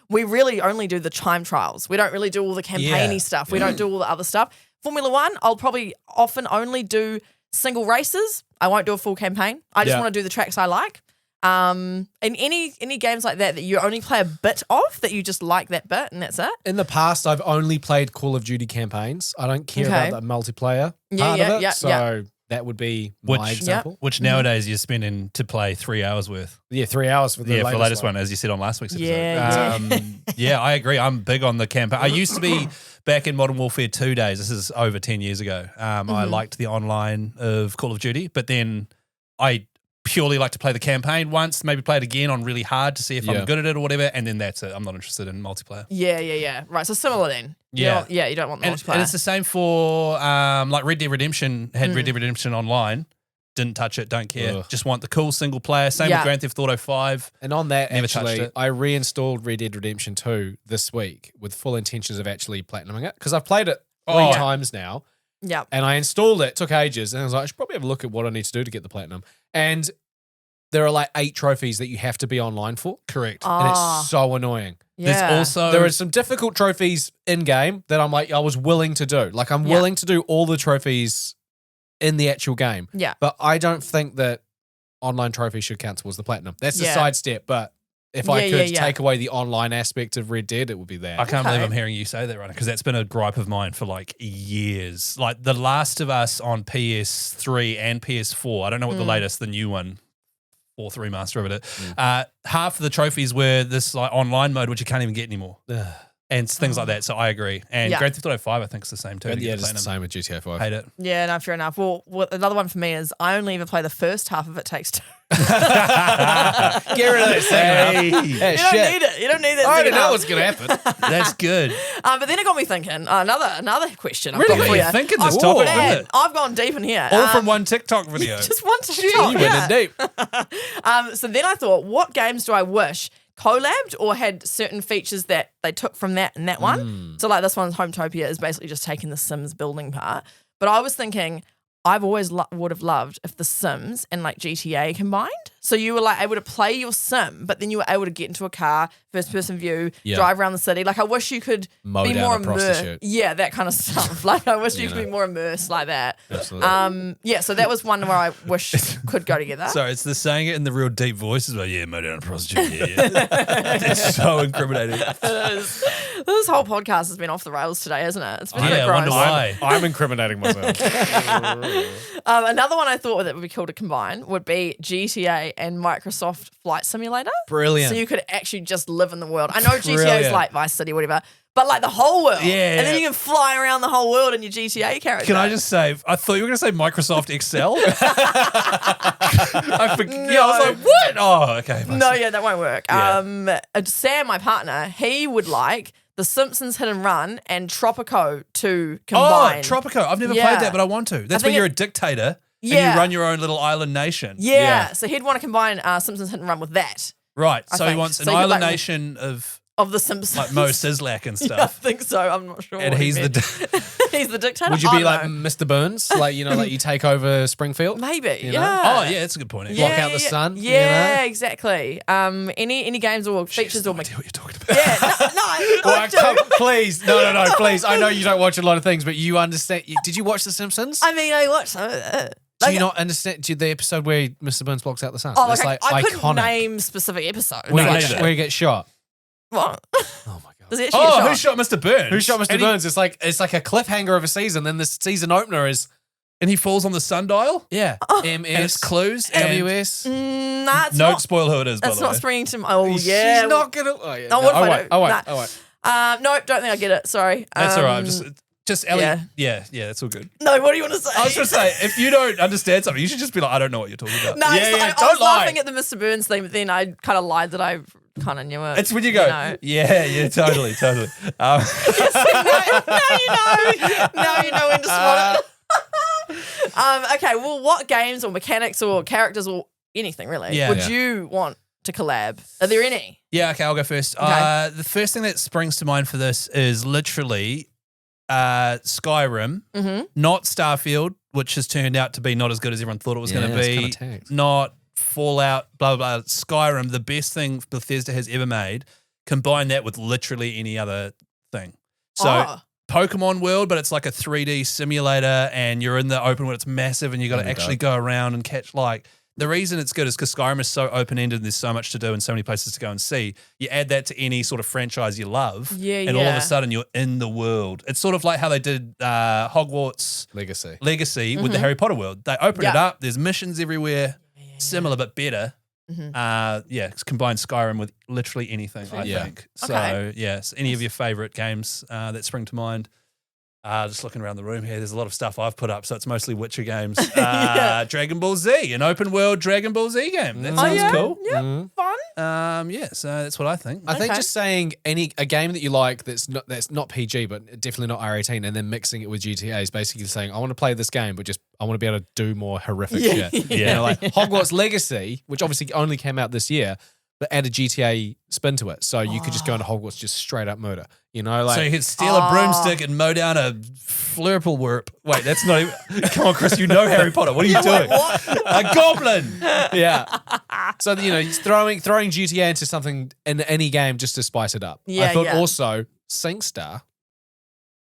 we really only do the time trials. We don't really do all the campaigny stuff. We don't do all the other stuff. Formula One, I'll probably often only do single races. I won't do a full campaign. I just Yeah. want to do the tracks I like. And any games like that you only play a bit of, that you just like that bit and that's it. In the past, I've only played Call of Duty campaigns. I don't care Okay. about the multiplayer Yeah, part yeah, of it. yeah, so yeah. that would be my Which- example. Which nowadays you're spending to play 3 hours worth. Yeah, 3 hours for the For the latest one, as you said on last week's episode. Yeah, Yeah, I agree. I'm big on the campaign. I used to be back in Modern Warfare 2 days. This is over 10 years ago. I liked the online of Call of Duty, but then I purely like to play the campaign once, maybe play it again on really hard to see if Yeah. I'm good at it or whatever, and then that's it. I'm not interested in multiplayer. Yeah. Right. So similar then. You Yeah. don't- you don't want the And multiplayer. it's the same for like Red Dead Redemption had Red Dead Redemption Online. Didn't touch it, don't care. Ugh. Just want the cool single player. Same Yeah. with Grand Theft Auto 5. And on that, Never touched actually, it. I reinstalled Red Dead Redemption 2 this week with full intentions of actually platinuming it because I've played it three times now. yeah. And I installed it, took ages, and I was like, I should probably have a look at what I need to do to get the platinum. And there are like 8 trophies that you have to be online for. Correct. And Ah. it's so annoying. Yeah. There's also There are some difficult trophies in game that I'm like, I was willing to do. Like, I'm willing to do all the trophies in the actual game. Yeah. But I don't think that online trophies should count towards the platinum. That's a Yeah. side step. But if I Yeah, could yeah. take away the online aspect of Red Dead, it would be that. I can't Okay. believe I'm hearing you say that right now because that's been a gripe of mine for like years. Like The Last of Us on PS3 and PS4. I don't know what the latest, the new one, 4th remaster of it. Half of the trophies were this like online mode, which you can't even get anymore, Ugh. and things like that. So I agree. And Yeah. Grand Theft Auto 5, I think, is the same too. to Yeah, get it's the platinum. same with GTA 5. Hate it. Yeah, no, fair enough. Well, another one for me is I only ever play the first half of It Takes Two. Get rid of that second half. You don't need it. You don't need that I already second know half. what's going to happen. That's good. But then it got me thinking. Another question. I've Really got got for you you. thinking this I've- topic, man, didn't it? I've gone deep in here. All from one TikTok video. Just one You TikTok. went Yeah. in deep. So then I thought, what games do I wish collabed or had certain features that they took from that and that one? So like this one's Hometopia is basically just taking the Sims building part. But I was thinking, I've always would have loved if the Sims and like GTA combined. So you were like able to play your Sim, but then you were able to get into a car, first person view, Yeah. drive around the city. Like I wish you could Mow be down more a prostitute. Yeah, that kind of stuff. Like I wish you could be more immersed like that. Absolutely. Yeah, so that was one where I wish could go together. Sorry, it's the saying it in the real deep voice as well. Yeah, mow down a prostitute. Yeah. It's so incriminating. This whole podcast has been off the rails today, hasn't it? It's been a bit Yeah, I gross. wonder why. I'm incriminating myself. Another one I thought that would be cool to combine would be GTA and Microsoft Flight Simulator. Brilliant. So you could actually just live in the world. I know GTA is Brilliant. like Vice City, whatever, but like the whole world. Yeah. And then you can fly around the whole world in your GTA character. Can I just say, I thought you were going to say Microsoft Excel. I forget. Yeah, I was like, what? Oh, okay. No, yeah, that won't work. Yeah. Sam, my partner, he would like The Simpsons Hit and Run and Tropico to combine. Oh, Tropico. I've never Yeah. played that, but I want to. That's think when you're it- a dictator and Yeah. you run your own little island nation. Yeah. So he'd want to combine Simpsons Hit and Run with that Right. I So he think. wants an So you could, island like, nation of of The Simpsons. like Mo Sislak and Yeah, I stuff. think so. I'm not sure. And what he he's the meant. He's the dictator. Would you I be don't like know. Mr. Burns? Like, like you take over Springfield? Maybe? you know? Yeah. Oh, yeah, that's a good point. Block out the sun, Yeah, exactly. Any games or features or I idea what you're talking about. yeah, no, I Well, do. please. No, please. I know you don't watch a lot of things, but you understand. Did you watch The Simpsons? I mean, I watched some of it. Do you not understand the episode where Mr. Burns blocks out the sun? Oh, It's like, like I iconic. couldn't name specific episodes. No, Like, neither. Where he gets shot. what? Oh my god. Does he actually get Oh, shot? who shot Mr. Burns? Who shot Mr. And he- Burns? It's like a cliffhanger of a season. Then the season opener is And he falls on the sundial? MS, And it's clues? And WS. Nah, it's don't not. spoil who it is, by It's the way. not springing to. Oh yeah. She's not gonna. Oh, yeah. No, No, what if I I won't. do? I won't. Nah. I won't. No, don't think I get it. Sorry. That's all right. Just Ellie. yeah. Yeah, that's all good. No, what do you want to say? I was going to say, if you don't understand something, you should just be like, I don't know what you're talking about. No, Yeah, it's like, yeah, I don't was lie. laughing at the Mr. Burns thing, but then I kind of lied that I kind of knew it. It's when you go, know. yeah, totally. now you know when to spot it. Okay, well, what games or mechanics or characters or anything really Yeah. would Yeah. you want to collab? Are there any? Yeah, okay, I'll go first. Okay. The first thing that springs to mind for this is literally Skyrim, not Starfield, which has turned out to be not as good as everyone thought it was going to it's be. kinda tanked. Not Fallout, blah, blah, blah. Skyrim, the best thing Bethesda has ever made. Combine that with literally any other thing. So Oh. Pokemon World, but it's like a 3D simulator and you're in the open world. It's massive and you got to Really actually go around and catch the reason it's good is because Skyrim is so open-ended and there's so much to do and so many places to go and see. You add that to any sort of franchise you love and all of yeah. a sudden you're in the world. It's sort of like how they did Hogwarts Legacy. with the Harry Potter world. They open it Mm-hmm. Yeah. up. There's missions everywhere, similar but better. It's combined Skyrim with literally anything, I Yeah. think. So, Okay. yes, any of your favorite games that spring to mind? Just looking around the room here, there's a lot of stuff I've put up, so it's mostly Witcher games. Yeah. Dragon Ball Z, an open world Dragon Ball Z game. That Oh, sounds yeah? cool. Yeah, fun. So that's what I think. I think Okay. just saying a game that you like that's not PG but definitely not R18 and then mixing it with GTA is basically saying I want to play this game but just I want to be able to do more horrific Yeah. shit. Yeah. Like Hogwarts Legacy, which obviously only came out this year, but add a GTA spin to it. So you could just go into Hogwarts just straight up murder. So you could steal a broomstick and mow down a Furplewurp. Wait, that's not even... Come on, Chris, you know Harry Potter. What are you doing? A goblin. yeah. So it's throwing GTA into something in any game just to spice it up. Yeah, I thought yeah. also SingStar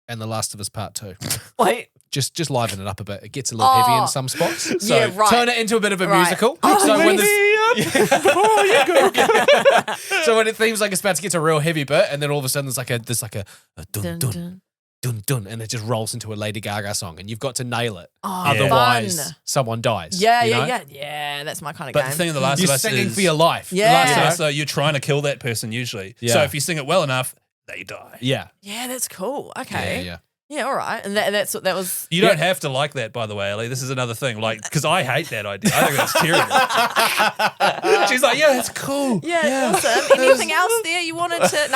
and The Last of Us Part 2. Wait. Just liven it up a bit. It gets a little heavy in some spots. So Yeah, right. turn it into a bit of a Right. musical. Oh, so when Oh, so when it seems like it's about to get to a real heavy bit, and then all of a sudden there's like a dun Dun, dun dun. dun dun, and it just rolls into a Lady Gaga song, and you've got to nail it. Oh, Otherwise, fun. someone dies. Yeah, you know? yeah. That's my kind of But game. the thing of The Last You're of Us singing is... for your life. Yeah. The Last of Yeah. Us, so you're trying to kill that person usually. Yeah. So if you sing it well enough, they die. Yeah. Yeah, that's cool. Okay. Yeah. Yeah, all right. And that was. You don't have to like that, by the way, Ellie. This is another thing. Because I hate that idea. I think that's terrible. She's like, yeah, that's cool. Yeah, awesome. Anything else there you wanted to?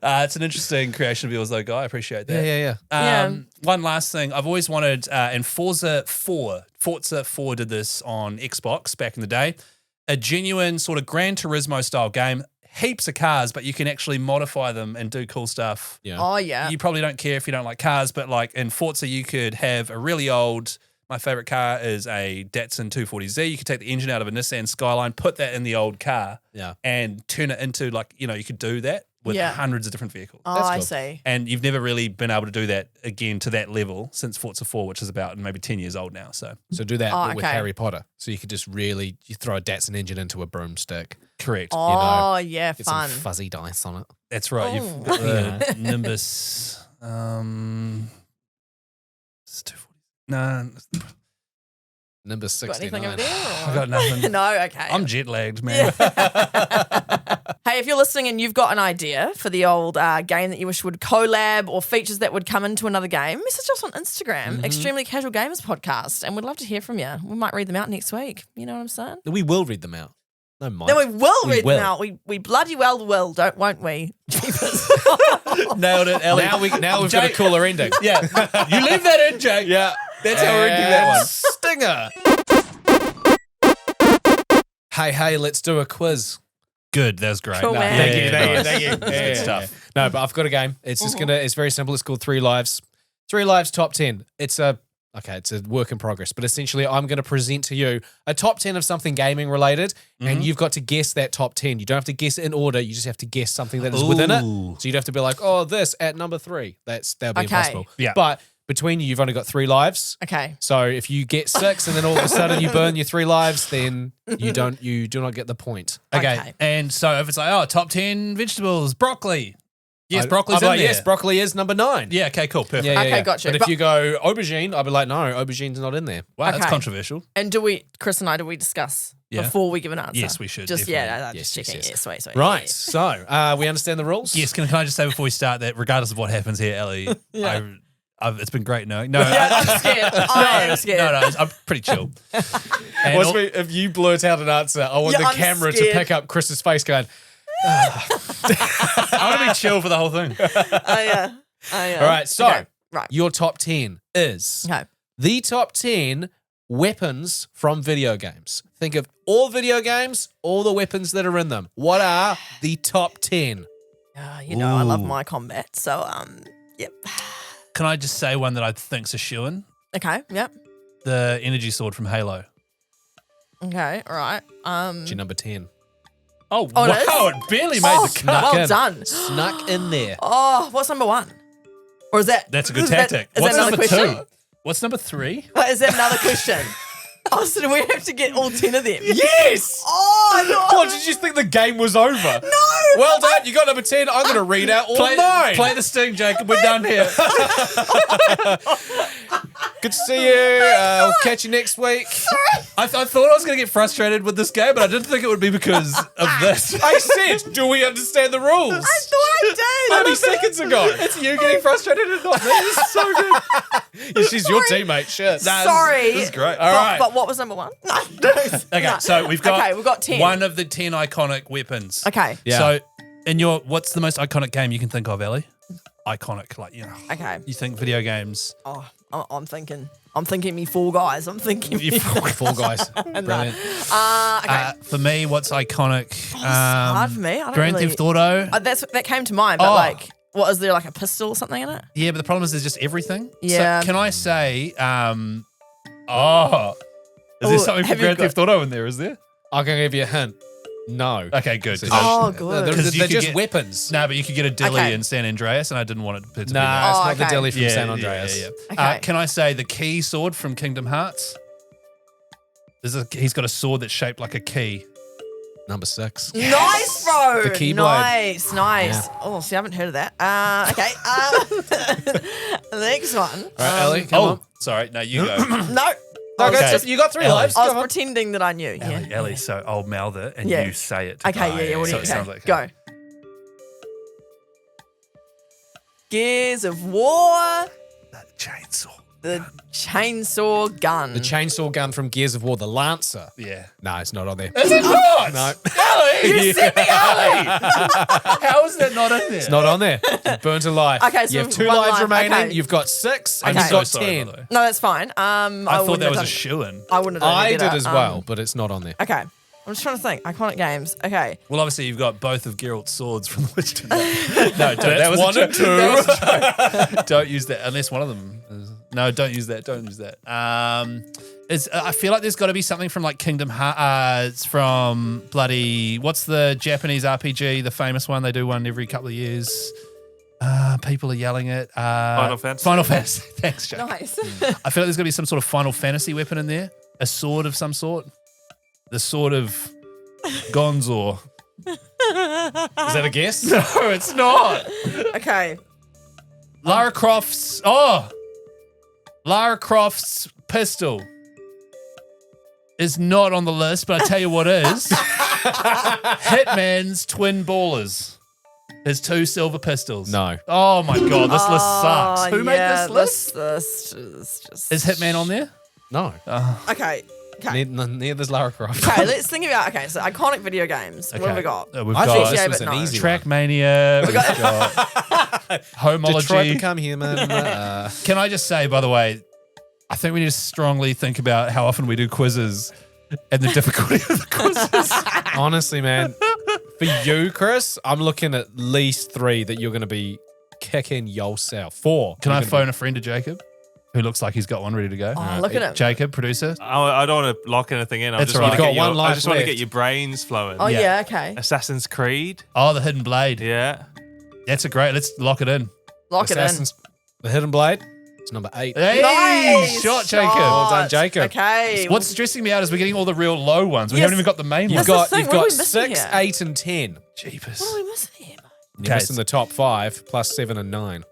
Nah. It's an interesting creation of yours, though, Guy. I appreciate that. Yeah. Yeah. One last thing. I've always wanted, and Forza 4 did this on Xbox back in the day, a genuine sort of Gran Turismo style game. Heaps of cars, but you can actually modify them and do cool stuff. Yeah. Oh, yeah. You probably don't care if you don't like cars, but like in Forza, you could have a really old, my favorite car is a Datsun 240Z. You could take the engine out of a Nissan Skyline, put that in the old car Yeah. and turn it into you could do that with Yeah. hundreds of different vehicles. Oh, That's I cool. see. And you've never really been able to do that again to that level since Forza 4, which is about maybe 10 years old now. So So do that Oh, but with okay. Harry Potter. So you could just you throw a Datsun engine into a broomstick. correct. Oh, yeah, Get fun. some fuzzy dice on it. That's right. Oh. You've got the Nimbus. It's 240. No. Number Got 69. anything over there? I or- got nothing. No, okay. I'm jet lagged, man. Hey, if you're listening and you've got an idea for the old game that you wish would collab or features that would come into another game, message us on Instagram, Extremely Casual Gamers Podcast, and we'd love to hear from you. We might read them out next week. You know what I'm saying? We will read them out. No, Mike. No, we will We read will. them out. We bloody well will, won't we? Jeepers. Nailed it, Ellie. Now we've got a Jake- cooler ending. Yeah, you leave that in, Jake. Yeah. That's how we're ending that one. Stinger. Hey, let's do a quiz. Good, that was great. Cool, man. Thank you. That's good Yeah. stuff. No, but I've got a game. It's just it's very simple. It's called 3 Lives. 3 Lives Top 10. It's a work in progress, but essentially I'm going to present to you a top 10 of something gaming related, and you've got to guess that top 10. You don't have to guess it in order. You just have to guess something that is within it. Ooh. So you'd have to be like, oh, this at number 3. That'll be Okay. impossible. Yeah. But between you've only got 3 lives. Okay. So if you get 6 and then all of a sudden you burn your 3 lives, then you do not get the point. Okay. Okay. And so if it's like, top 10 vegetables, broccoli. Yes, broccoli's I'm in like, there. yes, broccoli is number 9. Yeah, okay, cool. Perfect. Okay, gotcha. But if you go aubergine, I'd be like, no, aubergine's not in there. Wow, that's Okay. controversial. And Chris and I, do we discuss Yeah. before we give an answer? Yes, we should, Just, definitely. just Yes, checking. yes. Yeah, sweet. Right. Yeah. So we understand the rules? Yes, can I just say before we start that regardless of what happens here, Ellie, Yeah. it's been great knowing. No, Yeah, I'm scared. I am scared. No, I'm pretty chill. And Watch me, if you blurt out an answer, I want Yeah, the I'm camera scared. to pick up Chris's face going, I want to be chill for the whole thing. all right, so Okay, right. your top 10 is Okay. the top 10 weapons from video games. Think of all video games, all the weapons that are in them. What are the top 10? I love my combat. So, yep. Can I just say one that I think's a shoo-in? Okay. Yep. The energy sword from Halo. Okay. All right. What's your number 10? Oh, Oh, it is? wow, it barely made the cut. Snuck well in. done. Snuck in there. Oh, what's number 1? Or is that? That's a good is that- tactic. Is What's that another number question? 2? What's number 3? Wait, is that another question? Oh, so do we have to get all 10 of them? Yes! Oh, no. What, did you just think the game was over? No. Well done, you got number 10. I'm going to read out all 9. Play the sting, Jacob. We're done here. Good to see you. We'll catch you next week. I thought I was going to get frustrated with this game, but I didn't think it would be because of this. I said, do we understand the rules? I thought I did. 30 seconds ago. It's you getting frustrated and not me. This is so good. Yeah, she's your teammate. Shit. Sorry. This is great. All right. But what was number 1? No. Okay, so we've got 10. one of the 10 iconic weapons. Okay. Yeah. So, what's the most iconic game you can think of, Ellie? Iconic, Okay. you think video games. Oh, I'm thinking me Fall Guys. I'm thinking me. Fall Guys. Brilliant. Okay. For me, what's iconic? hard for me. I don't Grand really- Theft Auto. that came to mind, but Oh. what is there like a pistol or something in it? Yeah, but the problem is there's just everything. Yeah. So can I say, is there Oh, something from have you Grand got- Theft Auto in there, is there? I'm going to give you a hint. No. Okay, good. Oh, good. They're, 'Cause you they're could just get- weapons. No, but you could get a dilly Okay. in San Andreas, and I didn't want it to be Nah, that. it's Oh, not the okay. dilly from San Andreas. Yeah. Okay. Can I say the key sword from Kingdom Hearts? He's got a sword that's shaped like a key. Number 6. Nice, bro. The Keyblade. Nice. Yeah. Oh, see, I haven't heard of that. Okay. The next one. All right, Ellie, come on. sorry. No, you go. No. No, Okay. just, you got 3 Ellie. lives. I was Come on. pretending that I knew. Ellie, Yeah. Ellie, so I'll mouth it and Yeah. you say it. Okay. Yeah. What do so you it sounds like Go. Gears of War. that chainsaw. The chainsaw gun. The chainsaw gun from Gears of War, the Lancer. Yeah. No, it's not on there. Is it not? No. Ellie! You sent me Ellie! How is that not in there? It's not on there. You burnt a life. Okay, so you have 2 one lives life, remaining. okay. You've got 6, and Okay. you've got So sorry, 10. by the way. No, that's fine. I thought wouldn't that have was a done- shoo-in. I wouldn't have done I any did better. as well, but it's not on there. Okay. I'm just trying to think. Iconic games. Okay. Well, obviously, you've got both of Geralt's swords from the Witcher. No, don't. That's That was one a and joke. two. That was a joke. Don't use that unless one of them. No, don't use that. Don't use that. I feel like there's got to be something from like Kingdom Hearts, from bloody what's the Japanese RPG, the famous one? They do one every couple of years. People are yelling it. Final Fantasy. Final Fantasy. Thanks, Jake. Nice. I feel like there's got to be some sort of Final Fantasy weapon in there. A sword of some sort. The sword of Gonzor. Is that a guess? No, it's not. Okay. Lara Croft's pistol. is not on the list, but I tell you what is. Hitman's twin ballers. His 2 silver pistols. No. Oh my God, this list sucks. Who made yeah, this list? This is just. Is Hitman on there? No. Okay. Okay. Neither there's Lara Croft. Okay, let's think about so iconic video games. What have we got? We've I got thought GTA, this was but an no. easy one. Trackmania. We've got Detroit Homology. Become Human. Can I just say, by the way, I think we need to strongly think about how often we do quizzes and the difficulty of the quizzes. Honestly, man. For you, Chris, I'm looking at least 3 that you're going to be kicking yourself. 4. Can I phone a friend of Jacob who looks like he's got one ready to go? Oh, look at him. Jacob, producer. I don't want to lock anything in. I That's just all want to right. get You've got one I life just want to left. get your brains flowing. Oh, Yeah. yeah, okay. Assassin's Creed. Oh, the Hidden Blade. Yeah. That's a great. Let's lock it in. Lock it in. The Hidden Blade. It's number 8. Hey, Nice shot, Jacob. Well done, Jacob. Okay. What's stressing me out is we're getting all the real low ones. We Yes. haven't even got the main You've ones. That's the got thing, what are we 6, missing here? 8, and 10. Jeepers. What are we missing here, mate? You're Okay, missing the top 5 plus 7 and 9.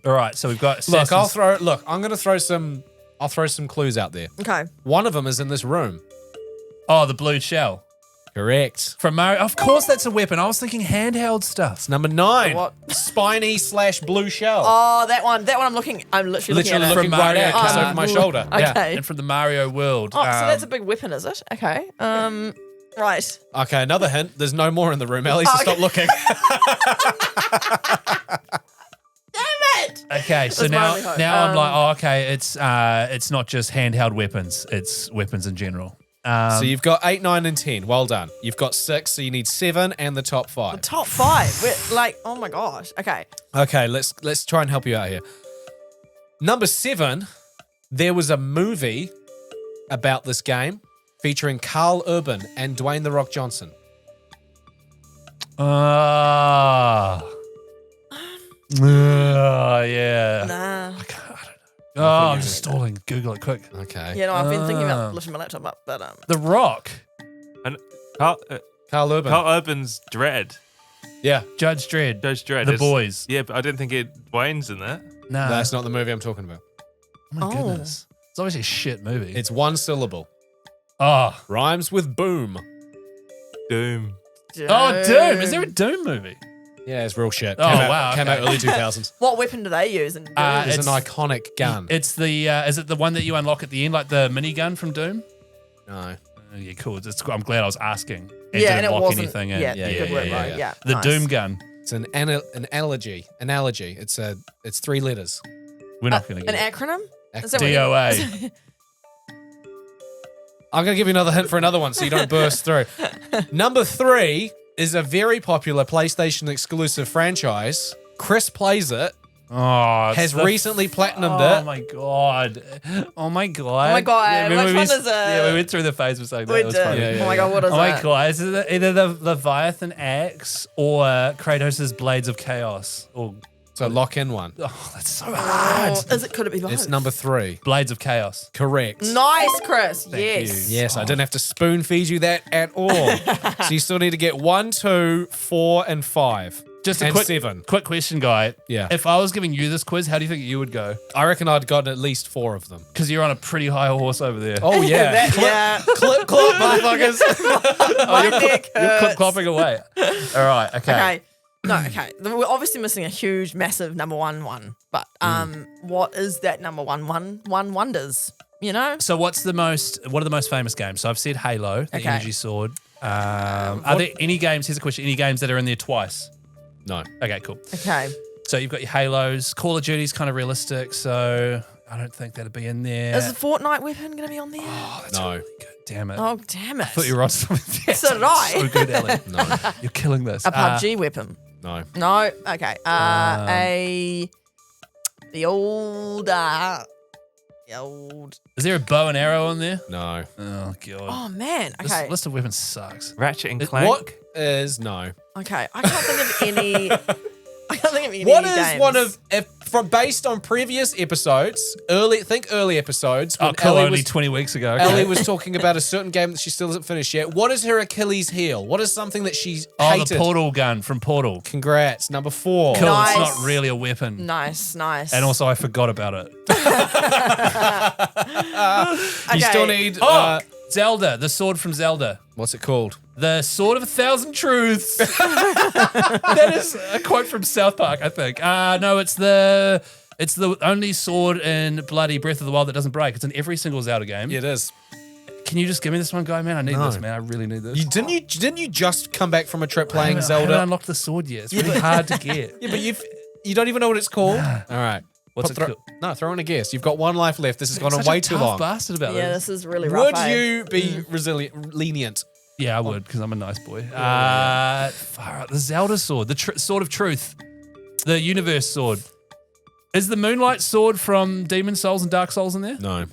All right, so we've got. Look, I'm Assassin's- going to throw some. I'll throw some clues out there. Okay. One of them is in this room. Oh, the blue shell Correct. from Mario. Of course, that's a weapon. I was thinking handheld stuff. It's number 9. What? Spiny/blue shell. Oh, that one. That one I'm looking at Literally it. looking From right Mario at because Kart. over my shoulder. Yeah, Okay. and from the Mario world. Oh, so that's a big weapon, is it? Okay. Right. Okay, another hint. There's no more in the room, Ellie, so Okay. stop looking. Damn it! Okay, so That's my now only hope. I'm like, oh, okay, it's not just handheld weapons; it's weapons in general. So you've got 8, 9, and 10. Well done. You've got 6, so you need 7 and the top 5. Top 5. We're like, oh my gosh. Okay. Okay, let's try and help you out here. Number 7, there was a movie about this game featuring Carl Urban and Dwayne "The Rock" Johnson. Yeah. Nah. Oh, I'm just stalling. Google it quick. Okay. Yeah, no, I've been thinking about lifting my laptop up, but The Rock, And Carl Urban. Urban's Dredd. Yeah. Judge Dredd, Judge Dredd. The is- Boys. Yeah, but I didn't think Dwayne's in that. No, That's not the movie I'm talking about. Oh my Oh. goodness, it's obviously a shit movie. It's 1 syllable. oh, Rhymes with boom. Doom. Doom. Is there a Doom movie? Yeah, it's real shit. Oh, wow, Came okay. out early 2000s. What weapon do they use? In Doom? It's It's- an iconic gun. It's the is it the one that you unlock at the end, like the minigun from Doom? No. Yeah, cool. I'm glad I was asking. yeah, and didn't it lock wasn't. anything in. Yeah, Yeah, good yeah, work, yeah, right? yeah. Yeah. The nice. Doom gun. It's an analogy. It's 3 letters. We're not going to An get acronym? Is that what DOA. I'm going to give you another hint for another one so you don't burst through. Number 3 is a very popular PlayStation exclusive franchise. Chris plays it, Oh, has recently platinumed Oh it. my god! Oh my god! Oh my God, remember which we one is it? Yeah, we went through the phase of saying that. We It was did. funny. Yeah, Oh my god, what is Oh my that? god! Is it either the Leviathan axe or Kratos' Blades of Chaos? Or So lock in one. oh, that's so hard. Could it be both? It's number 3. Blades of Chaos. Correct. Nice, Chris. Yes. Yes, I didn't have to spoon feed you that at all. So you still need to get 1, 2, 4, and 5. Just a and quick 7. quick question, guy. Yeah. If I was giving you this quiz, how do you think you would go? I reckon I'd gotten at least 4 of them. Because you're on a pretty high horse over there. Oh, yeah. That- yeah. Clip, motherfuckers. My neck You're hurts. clopping away. All right. Okay. Okay. No, okay. We're obviously missing a huge, massive number one. But what is that number one wonders? You know? So what are the most famous games? So I've said Halo, the Okay. energy sword. Are there any games, here's a question, any games that are in there twice? No. Okay, cool. Okay. So you've got your Halos, Call of Duty's kind of realistic, so I don't think that'd be in there. Is the Fortnite weapon going to be on there? Oh, that's No. really good. Damn it. Oh, damn it. I thought you were on something. Yes, So did I. So good, Ellie. No. You're killing this. A PUBG weapon. No. No. Okay. The old. Is there a bow and arrow on there? No. Oh, God. Oh, man. This Okay. list of weapons sucks. Ratchet and Clank. What is no? Okay. I can't think of any. I can't think of any What is games. one of based on previous episodes? Early episodes. Oh, When cool. Ellie Only was 20 weeks ago. Okay. Ellie was talking about a certain game that she still hasn't finished yet. What is her Achilles heel? What is something that she Oh, hated? the portal gun from Portal. Congrats. Number 4. Cool. Nice. It's not really a weapon. Nice. And also, I forgot about it. You still need Zelda, the sword from Zelda. What's it called? The Sword of 1,000 Truths. That is a quote from South Park, I think. No, it's the only sword in bloody Breath of the Wild that doesn't break. It's in every single Zelda game. Yeah, it is. Can you just give me this one, guy, man? I need No. this, man. I really need this. Didn't you just come back from a trip playing I Zelda? haven't unlocked the sword yet. It's really hard to get. Yeah, but you don't even know what it's called. All right. What's it called? No, throw in a guess. You've got one life left. This has gone on Such a way too tough long. bastard about Yeah, this. this is really rough. Would eh? you be lenient? Yeah, I would, because I'm a nice boy. Far out. The Zelda sword, the sword of truth, the universe sword. Is the Moonlight sword from Demon Souls and Dark Souls in there? No.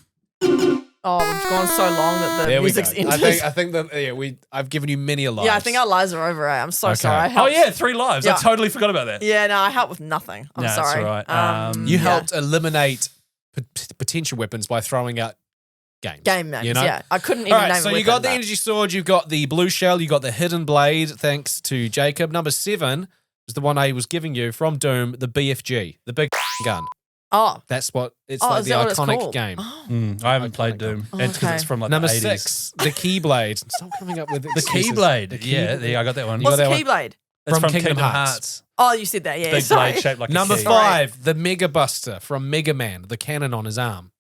Oh, we've gone so long that the There we go. music's ended. I think that I've given you many a life. Yeah, I think our lives are over. I'm so sorry. I Oh helped- yeah, 3 lives. Yeah. I totally forgot about that. Yeah, no, I helped with nothing. I'm No, it's sorry. all right. You yeah. helped eliminate potential weapons by throwing out games. Game names, You know? yeah. I couldn't even All right, name so a you weapon, got the but- energy sword, you've got the blue shell, you got the hidden blade, thanks to Jacob. Number 7 is the one I was giving you from Doom, the BFG, the big gun. Oh. That's what it's Oh, like is the that what it's iconic called? game. I haven't played Doom. Oh, It's because okay. it's from like Number the 80s. 6, the Keyblade. Stop coming up with The excuses. Keyblade. The Yeah, Keyblade. there, I got that one. You got What's that the one? Keyblade? It's from Kingdom Hearts. Oh, you said that. Yeah, Big sorry. blade shaped like Number a key. 5, the Mega Buster from Mega Man, the cannon on his arm.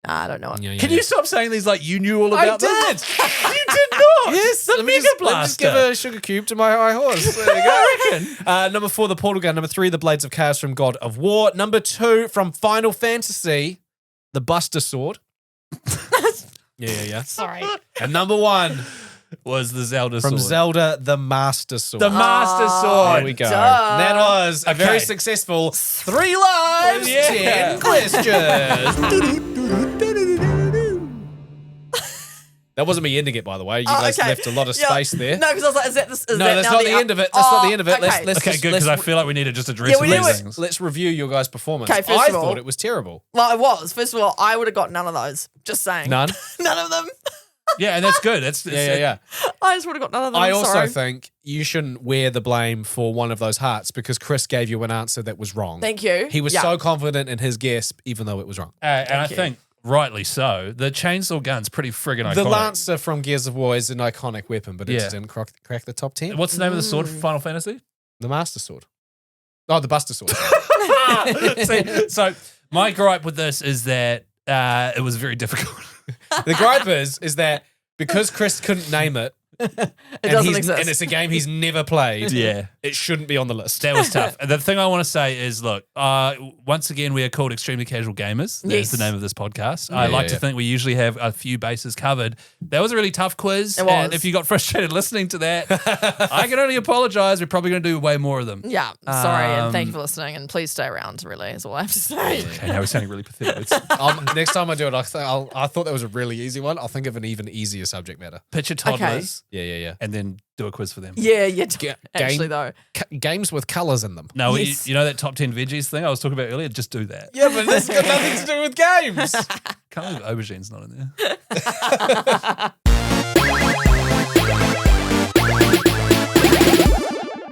Nah, I don't know. Yeah, yeah, Can yeah. you stop saying these like you knew all I about did. this? You did not. Yes, the let me Mega just Blaster. give a sugar cube to my high horse. There you go. I reckon. Number 4, the portal gun. Number 3, the blades of chaos from God of War. Number 2, from Final Fantasy, the Buster Sword. Yeah. Sorry. And number 1, Was the Zelda from sword. Zelda, the Master Sword. The Master Sword. There we go. Duh. That was a very Okay. successful 3 lives, Yeah. 10 questions. That wasn't me ending it, by the way. You guys okay. left a lot of Yeah. space there. No, because I was like, is that No, that that's now not the end of it. That's not the end of it. Let's Okay, good, because I feel like we need to just address Yeah, we these do it. things. Let's review your guys' performance. Okay, first I of all- thought it was terrible. Well, it was. First of all, I would have got none of those. Just saying. None? None of them. Yeah, and that's good. That's Yeah. I just would have got none of them. I I'm also sorry. think you shouldn't wear the blame for one of those hearts because Chris gave you an answer that was wrong. Thank you. He was Yeah. so confident in his guess, even though it was wrong. And I you. think rightly so. The chainsaw gun's pretty friggin' iconic. The Lancer from Gears of War is an iconic weapon, but it Yeah. just didn't crack the top 10. What's the name of the sword from Final Fantasy? The Master Sword. Oh, the Buster Sword. See, so my gripe with this is that it was very difficult. The gripe is that because Chris couldn't name it, It doesn't exist. and it's a game he's never played, Yeah. it shouldn't be on the list. That was tough. And the thing I want to say is, look, once again, we are called Extremely Casual Gamers. That's Yes. the name of this podcast. I Yeah, like yeah. to think we usually have a few bases covered. That was a really tough quiz. It was. And if you got frustrated listening to that, I can only apologize. We're probably going to do way more of them. Yeah. Sorry, and thank you for listening. And please stay around, really, is all I have to say. Okay, now we're sounding really pathetic. Let's Next time I do it, I thought that was a really easy one. I'll think of an even easier subject matter. picture toddlers Yeah. and then do a quiz for them. Yeah, yeah. Ga- Actually, game- though. Games with colours in them. No, Yes. you know that top 10 veggies thing I was talking about earlier? Just do that. Yeah, but this got nothing to do with games. Can't believe aubergine's not in there.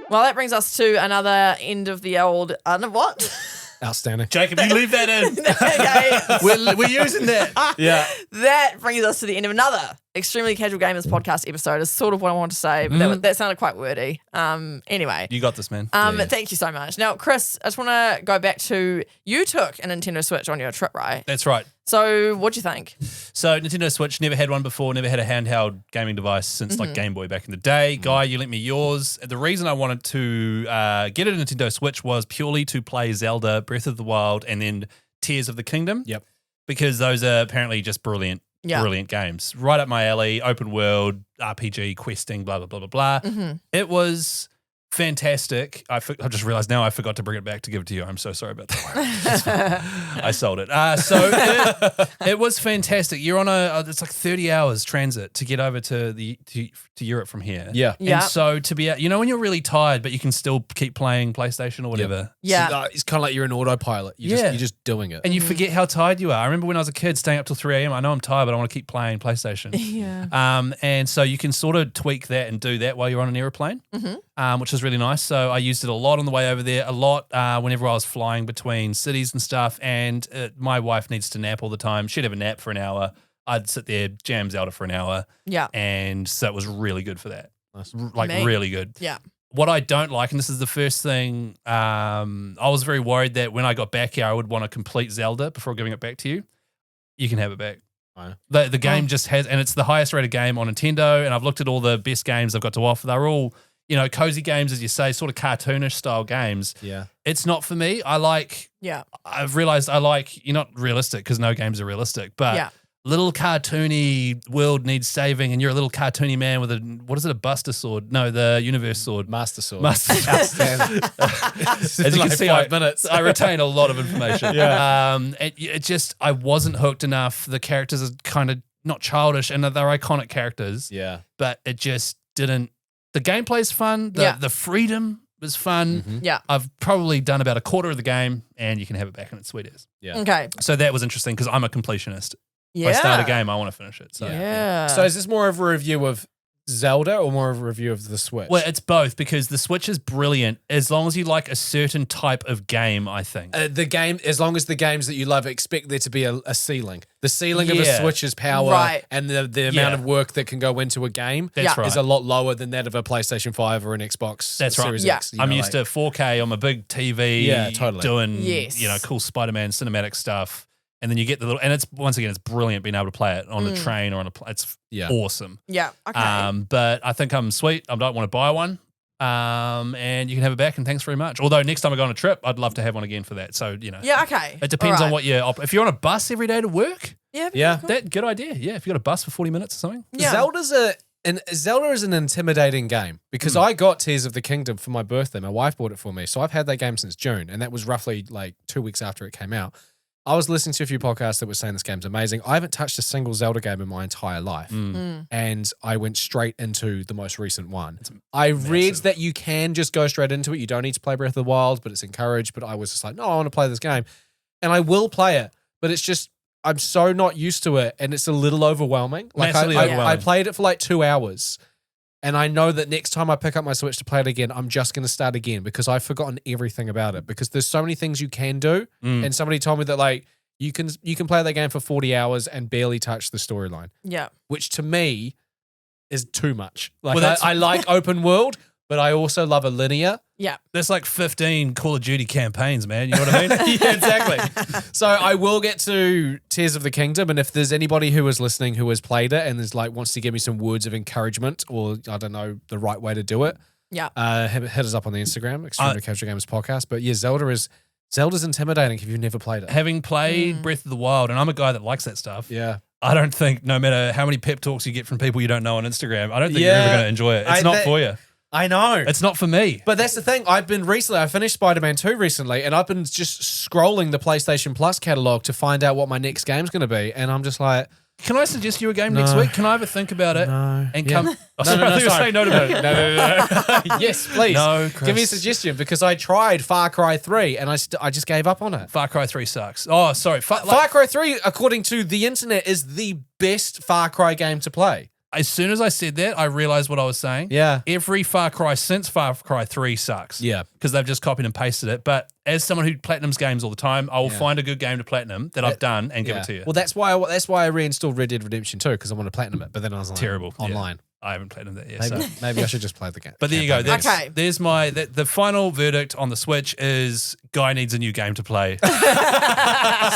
Well, that brings us to another end of the old. What? Outstanding. Jacob, you leave that in. Okay. We're using that. Yeah. That brings us to the end of another Extremely Casual Gamers podcast episode. Is sort of what I want to say, but that sounded quite wordy. Anyway. You got this, man. Thank you so much. Now, Chris, I just want to go back to you took a Nintendo Switch on your trip, right? That's right. So, what'd you think? So Nintendo Switch, never had one before, never had a handheld gaming device since like Game Boy back in the day. Guy, you lent me yours. The reason I wanted to get a Nintendo Switch was purely to play Zelda, Breath of the Wild, and then Tears of the Kingdom. Yep. Because those are apparently just brilliant games. Right up my alley, open world, RPG, questing, blah, blah, blah, blah, blah. It was fantastic. I just realized now I forgot to bring it back to give it to you. I'm so sorry about that. I sold it. So it was fantastic. You're on it's like 30 hours transit to get over to Europe from here. Yeah. Yeah. And so to be, when you're really tired, but you can still keep playing PlayStation or whatever. Yeah. So, it's kind of like you're an autopilot. You're just doing it. And you forget how tired you are. I remember when I was a kid staying up till 3 a.m. I know I'm tired, but I want to keep playing PlayStation. Yeah. And so you can sort of tweak that and do that while you're on an aeroplane, which is really nice. So I used it a lot on the way over there, a lot whenever I was flying between cities and stuff. And my wife needs to nap all the time. She'd have a nap for an hour. I'd sit there, jam Zelda for an hour. Yeah. And so it was really good for that. Nice. Like Me. really good. Yeah. What I don't like, and this is the first thing, I was very worried that when I got back here, I would want to complete Zelda before giving it back to you. You can have it back. Oh. The game just has, and it's the highest rated game on Nintendo, and I've looked at all the best games I've got to offer. They're all, cozy games, as you say, sort of cartoonish style games. Yeah. It's not for me. Yeah. I've realized you're not realistic because no games are realistic, but Yeah. little cartoony world needs saving, and you're a little cartoony man with a Buster Sword? No, the Universe Sword. Master Sword. Master Sword. As you can see, 5 minutes. I retain a lot of information. Yeah. It just, I wasn't hooked enough. The characters are kind of not childish, and they're iconic characters. Yeah. But it just didn't. The gameplay's fun. The freedom was fun. Mhm. Yeah. I've probably done about a quarter of the game, and you can have it back, and it's sweet as. Yeah. Okay. So that was interesting because I'm a completionist. Yeah. If I start a game, I want to finish it. So. Yeah. So is this more of a review of Zelda or more of a review of the Switch? Well, it's both because the Switch is brilliant as long as you like a certain type of game, I think. The game, as long as the games that you love, expect there to be a ceiling. The ceiling of a Yeah. Switch's power Right. and the amount Yeah. of work that can go into a game That's right. is a lot lower than that of a PlayStation 5 or an Xbox That's right. Series Yeah. X. I'm used to 4K on my big TV, Yeah, totally. doing Yes. cool Spider-Man cinematic stuff. And then you get the little, and it's brilliant being able to play it on a train or on it's Yeah. awesome. Yeah. Okay. But I think I'm sweet. I don't want to buy one. And you can have it back, and thanks very much. Although next time I go on a trip, I'd love to have one again for that. So, yeah. Okay. it depends All on right. what if you're on a bus every day to work, Yeah. Yeah. Cool. that good idea. Yeah, if you got a bus for 40 minutes or something. Yeah. Zelda is an intimidating game because I got Tears of the Kingdom for my birthday. My wife bought it for me. So I've had that game since June, and that was roughly like 2 weeks after it came out. I was listening to a few podcasts that were saying this game's amazing. I haven't touched a single Zelda game in my entire life. And I went straight into the most recent one. I read that you can just go straight into it. You don't need to play Breath of the Wild, but it's encouraged. But I was just like, no, I want to play this game. And I will play it. But it's just, I'm so not used to it. And it's a little overwhelming. Like Massively I overwhelming. played it for like 2 hours. And I know that next time I pick up my Switch to play it again, I'm just going to start again because I've forgotten everything about it because there's so many things you can do. And somebody told me that like you can play that game for 40 hours and barely touch the storyline, Yeah. which to me is too much. Like Well, that's- I like open world, but I also love a linear. Yeah. There's like 15 Call of Duty campaigns, man. You know what I mean? Yeah, exactly. So I will get to Tears of the Kingdom, and if there's anybody who is listening who has played it and is like wants to give me some words of encouragement or I don't know the right way to do it, Yeah. hit us up on the Instagram, Extremely Casual Gamers Podcast. But yeah, Zelda's intimidating if you've never played it. Having played Breath of the Wild, and I'm a guy that likes that stuff. Yeah. I don't think no matter how many pep talks you get from people you don't know on Instagram, I don't think you're ever going to enjoy it. It's not for you. I know. It's not for me. But that's the thing. I finished Spider-Man 2 recently, and I've been just scrolling the PlayStation Plus catalog to find out what my next game's going to be. And I'm just like, Can I suggest you a game next week? Can I have a think about it? No. And Yeah. come. Oh, sorry, I thought you were saying no to me. No. Yes, please. No, Chris. Give me a suggestion because I tried Far Cry 3 and I just gave up on it. Far Cry 3 sucks. Oh, sorry. Far Cry 3, according to the internet, is the best Far Cry game to play. As soon as I said that, I realized what I was saying. Yeah. Every Far Cry since Far Cry 3 sucks. Yeah. Because they've just copied and pasted it. But as someone who platinums games all the time, I will find a good game to platinum that I've done and give it to you. Well, that's why I reinstalled Red Dead Redemption 2 because I want to platinum it. But then I was like, Terrible. Yeah. online. I haven't platinumed that yet. Maybe, So. maybe I should just play the game. But there you go. campaign. That's, There's my the final verdict on the Switch is guy needs a new game to play.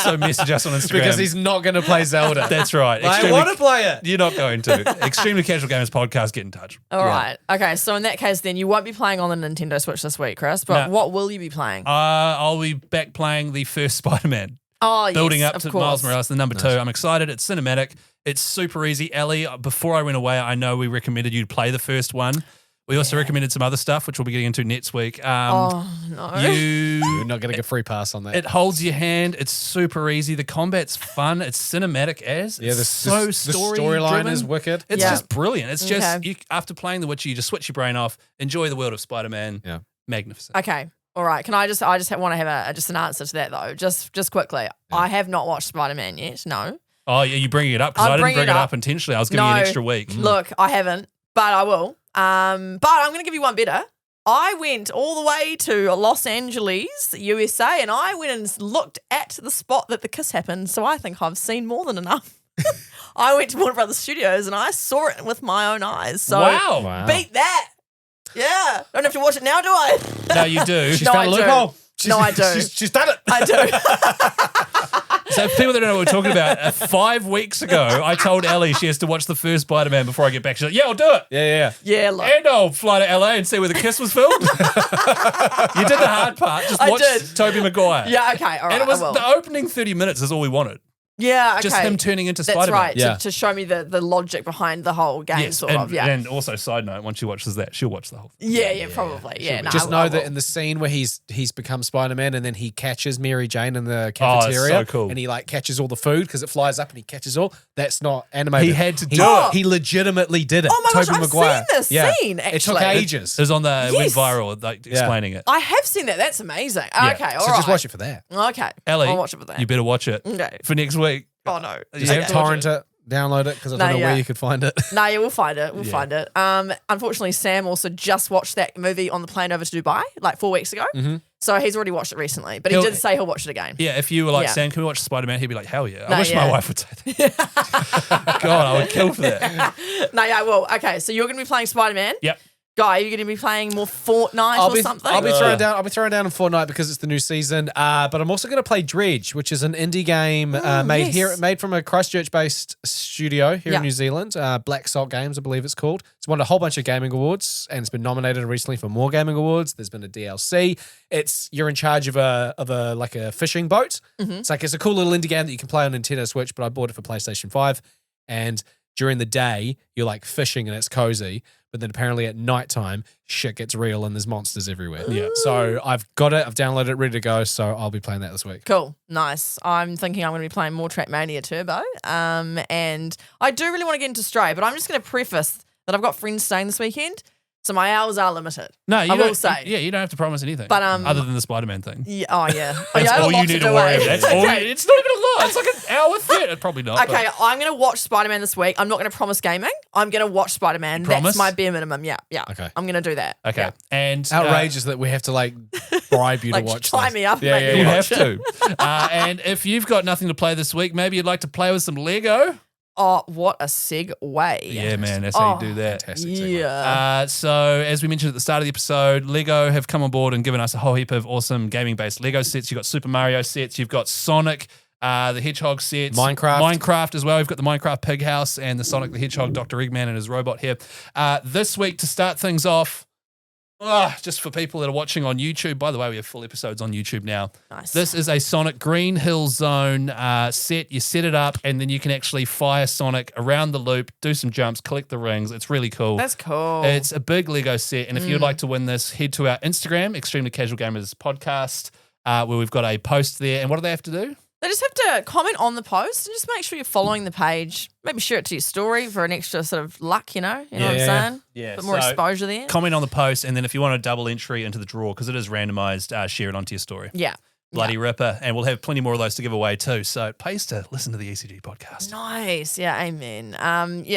So message us on Instagram because he's not going to play Zelda. That's right. I want to play it. You're not going to. Extremely Casual Gamers Podcast. Get in touch. All right. Okay. So in that case, then you won't be playing on the Nintendo Switch this week, Chris. But No. what will you be playing? I'll be back playing the first Spider-Man. Oh, yes, Building up of to course. Miles Morales, the number 2. I'm excited. It's cinematic. It's super easy. Ellie, before I went away, I know we recommended you to play the first one. We also recommended some other stuff, which we'll be getting into next week. Oh no. You're not going to get a free pass on that. It holds your hand. It's super easy. The combat's fun. It's cinematic as. Yeah, It's so the story storyline driven. is wicked. It's Yeah. just brilliant. It's just, Okay. after playing The Witcher, you just switch your brain off, enjoy the world of Spider-Man. Yeah. Magnificent. Okay. All right. Can I just want to have just an answer to that though. Just quickly. I have not watched Spider-Man yet. No. Oh, yeah, you bringing it up because I'm I didn't bringing bring it it up. up intentionally. I was giving you an No. extra week. Look, I haven't, but I will. But I'm going to give you one better. I went all the way to Los Angeles, USA, and I went and looked at the spot that the kiss happened. So I think I've seen more than enough. I went to Warner Brothers Studios and I saw it with my own eyes. So Wow. beat that. Yeah. Don't have to watch it now, do I? No, you do. She's No, found a I do. loophole. No, I do. She's done it. I do. So for people that don't know what we're talking about, 5 weeks ago, I told Ellie she has to watch the first Spider-Man before I get back. She's like, yeah, I'll do it. Yeah. Yeah, look. And I'll fly to LA and see where the kiss was filmed. You did the hard part. Just I watch did. Tobey Maguire. Yeah, okay, all right. And it was I will. the opening 30 minutes is all we wanted. Yeah, okay. Just him turning into That's Spider-Man. right, Yeah. to show me the logic behind the whole game, Yes, sort and, of. Yeah. and also, side note, once she watches that, she'll watch the whole thing. Yeah, probably. Yeah, no, Just I know that will. in the scene where he's become Spider-Man and then he catches Mary Jane in the it's cafeteria so cool. and he like catches all the food because it flies up and he catches all. That's not animated. He had to do it. He legitimately did it. Oh my gosh, Tobey I've Maguire. seen this scene, It took actually. ages. It was on the went Yes. viral, like explaining it. I have seen that. That's amazing. Okay, all right. So just watch it for that. Okay. Ellie, I'll watch it for that. you better watch it Okay. for next week. Oh, no. Just Yeah. torrent it, download it because I don't know where you could find it. No, yeah, we'll find it. We'll Yeah. find it. Unfortunately, Sam also just watched that movie on the plane over to Dubai like 4 weeks ago. Mm-hmm. So he's already watched it recently. But he He'll- did say he'll watch it again. Yeah, if you were like, Yeah. Sam, can we watch Spider-Man? He'd be like, hell yeah. No, I wish my yeah. wife would say that. God, I would kill for that. No, yeah, I will. Okay, so you're going to be playing Spider-Man. Yep. Guy, you're going to be playing more Fortnite or something? I'll be throwing down. I'll be throwing down in Fortnite because it's the new season. But I'm also going to play Dredge, which is an indie game made from a Christchurch-based studio here Yeah. in New Zealand. Black Salt Games, I believe it's called. It's won a whole bunch of gaming awards and it's been nominated recently for more gaming awards. There's been a DLC. You're in charge of a fishing boat. It's a cool little indie game that you can play on Nintendo Switch. But I bought it for PlayStation 5, and during the day you're like fishing and it's cozy. But then apparently at nighttime, shit gets real and there's monsters everywhere. Yeah. So I've got it. I've downloaded it, ready to go. So I'll be playing that this week. Cool. Nice. I'm thinking I'm going to be playing more Trackmania Turbo. And I do really want to get into Stray, but I'm just going to preface that I've got friends staying this weekend. So my hours are limited. No, you I don't will say. Yeah, you don't have to promise anything. But, other than the Spider-Man thing. Yeah, oh, yeah. Oh, That's yeah, I have all a lot you need to do, worry eh? about. That's all Okay. it's not even a lot. It's like an hour 30. Probably not. Okay, but- I'm going to watch Spider-Man this week. I'm not going to promise gaming. I'm going to watch Spider-Man. Promise? That's my bare minimum. Yeah. Okay. I'm going to do that. Okay. Yeah. And Outrageous that we have to like bribe you Like, to watch tie this. me up. Yeah, make yeah, me you watch have it. to. And if you've got nothing to play this week, maybe you'd like to play with some Lego. Oh, what a segue. Yeah, man, that's how you do that. Fantastic segue. Yeah. So, as we mentioned at the start of the episode, Lego have come on board and given us a whole heap of awesome gaming-based Lego sets. You've got Super Mario sets, you've got Sonic, the Hedgehog sets, Minecraft as well. We've got the Minecraft Pig House and the Sonic the Hedgehog, Dr. Eggman and his robot here. This week, to start things off, just for people that are watching on YouTube, by the way, we have full episodes on YouTube now. Nice. This is a Sonic Green Hill Zone set. You set it up, and then you can actually fire Sonic around the loop, do some jumps, collect the rings. It's really cool. That's cool. It's a big Lego set, and if you'd like to win this, head to our Instagram, Extremely Casual Gamers Podcast, where we've got a post there. And what do they have to do? They just have to comment on the post and just make sure you're following the page. Maybe share it to your story for an extra sort of luck, you know what I'm saying? Yeah, Bit more so exposure there. Comment on the post, and then if you want a double entry into the draw, because it is randomized, share it onto your story. Yeah. Bloody ripper. And we'll have plenty more of those to give away too. So it pays to listen to the ECG podcast. Nice. Yeah, amen.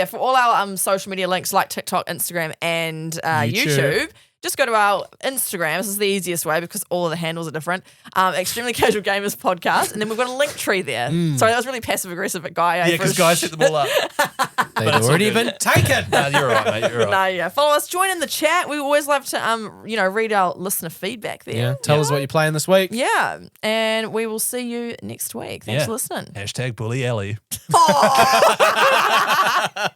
For all our social media links like TikTok, Instagram, and YouTube, just go to our Instagram. This is the easiest way because all of the handles are different. Extremely Casual Gamers Podcast. And then we've got a link tree there. Sorry, that was really passive aggressive at Guy. Yeah, because guys set them all up. They've it's all already good. been taken. No, you're right, mate. You're right. No, yeah. Follow us, join in the chat. We always love to read our listener feedback there. Yeah. Tell us what you're playing this week. Yeah. And we will see you next week. Thanks for listening. Hashtag bully Ellie. Oh.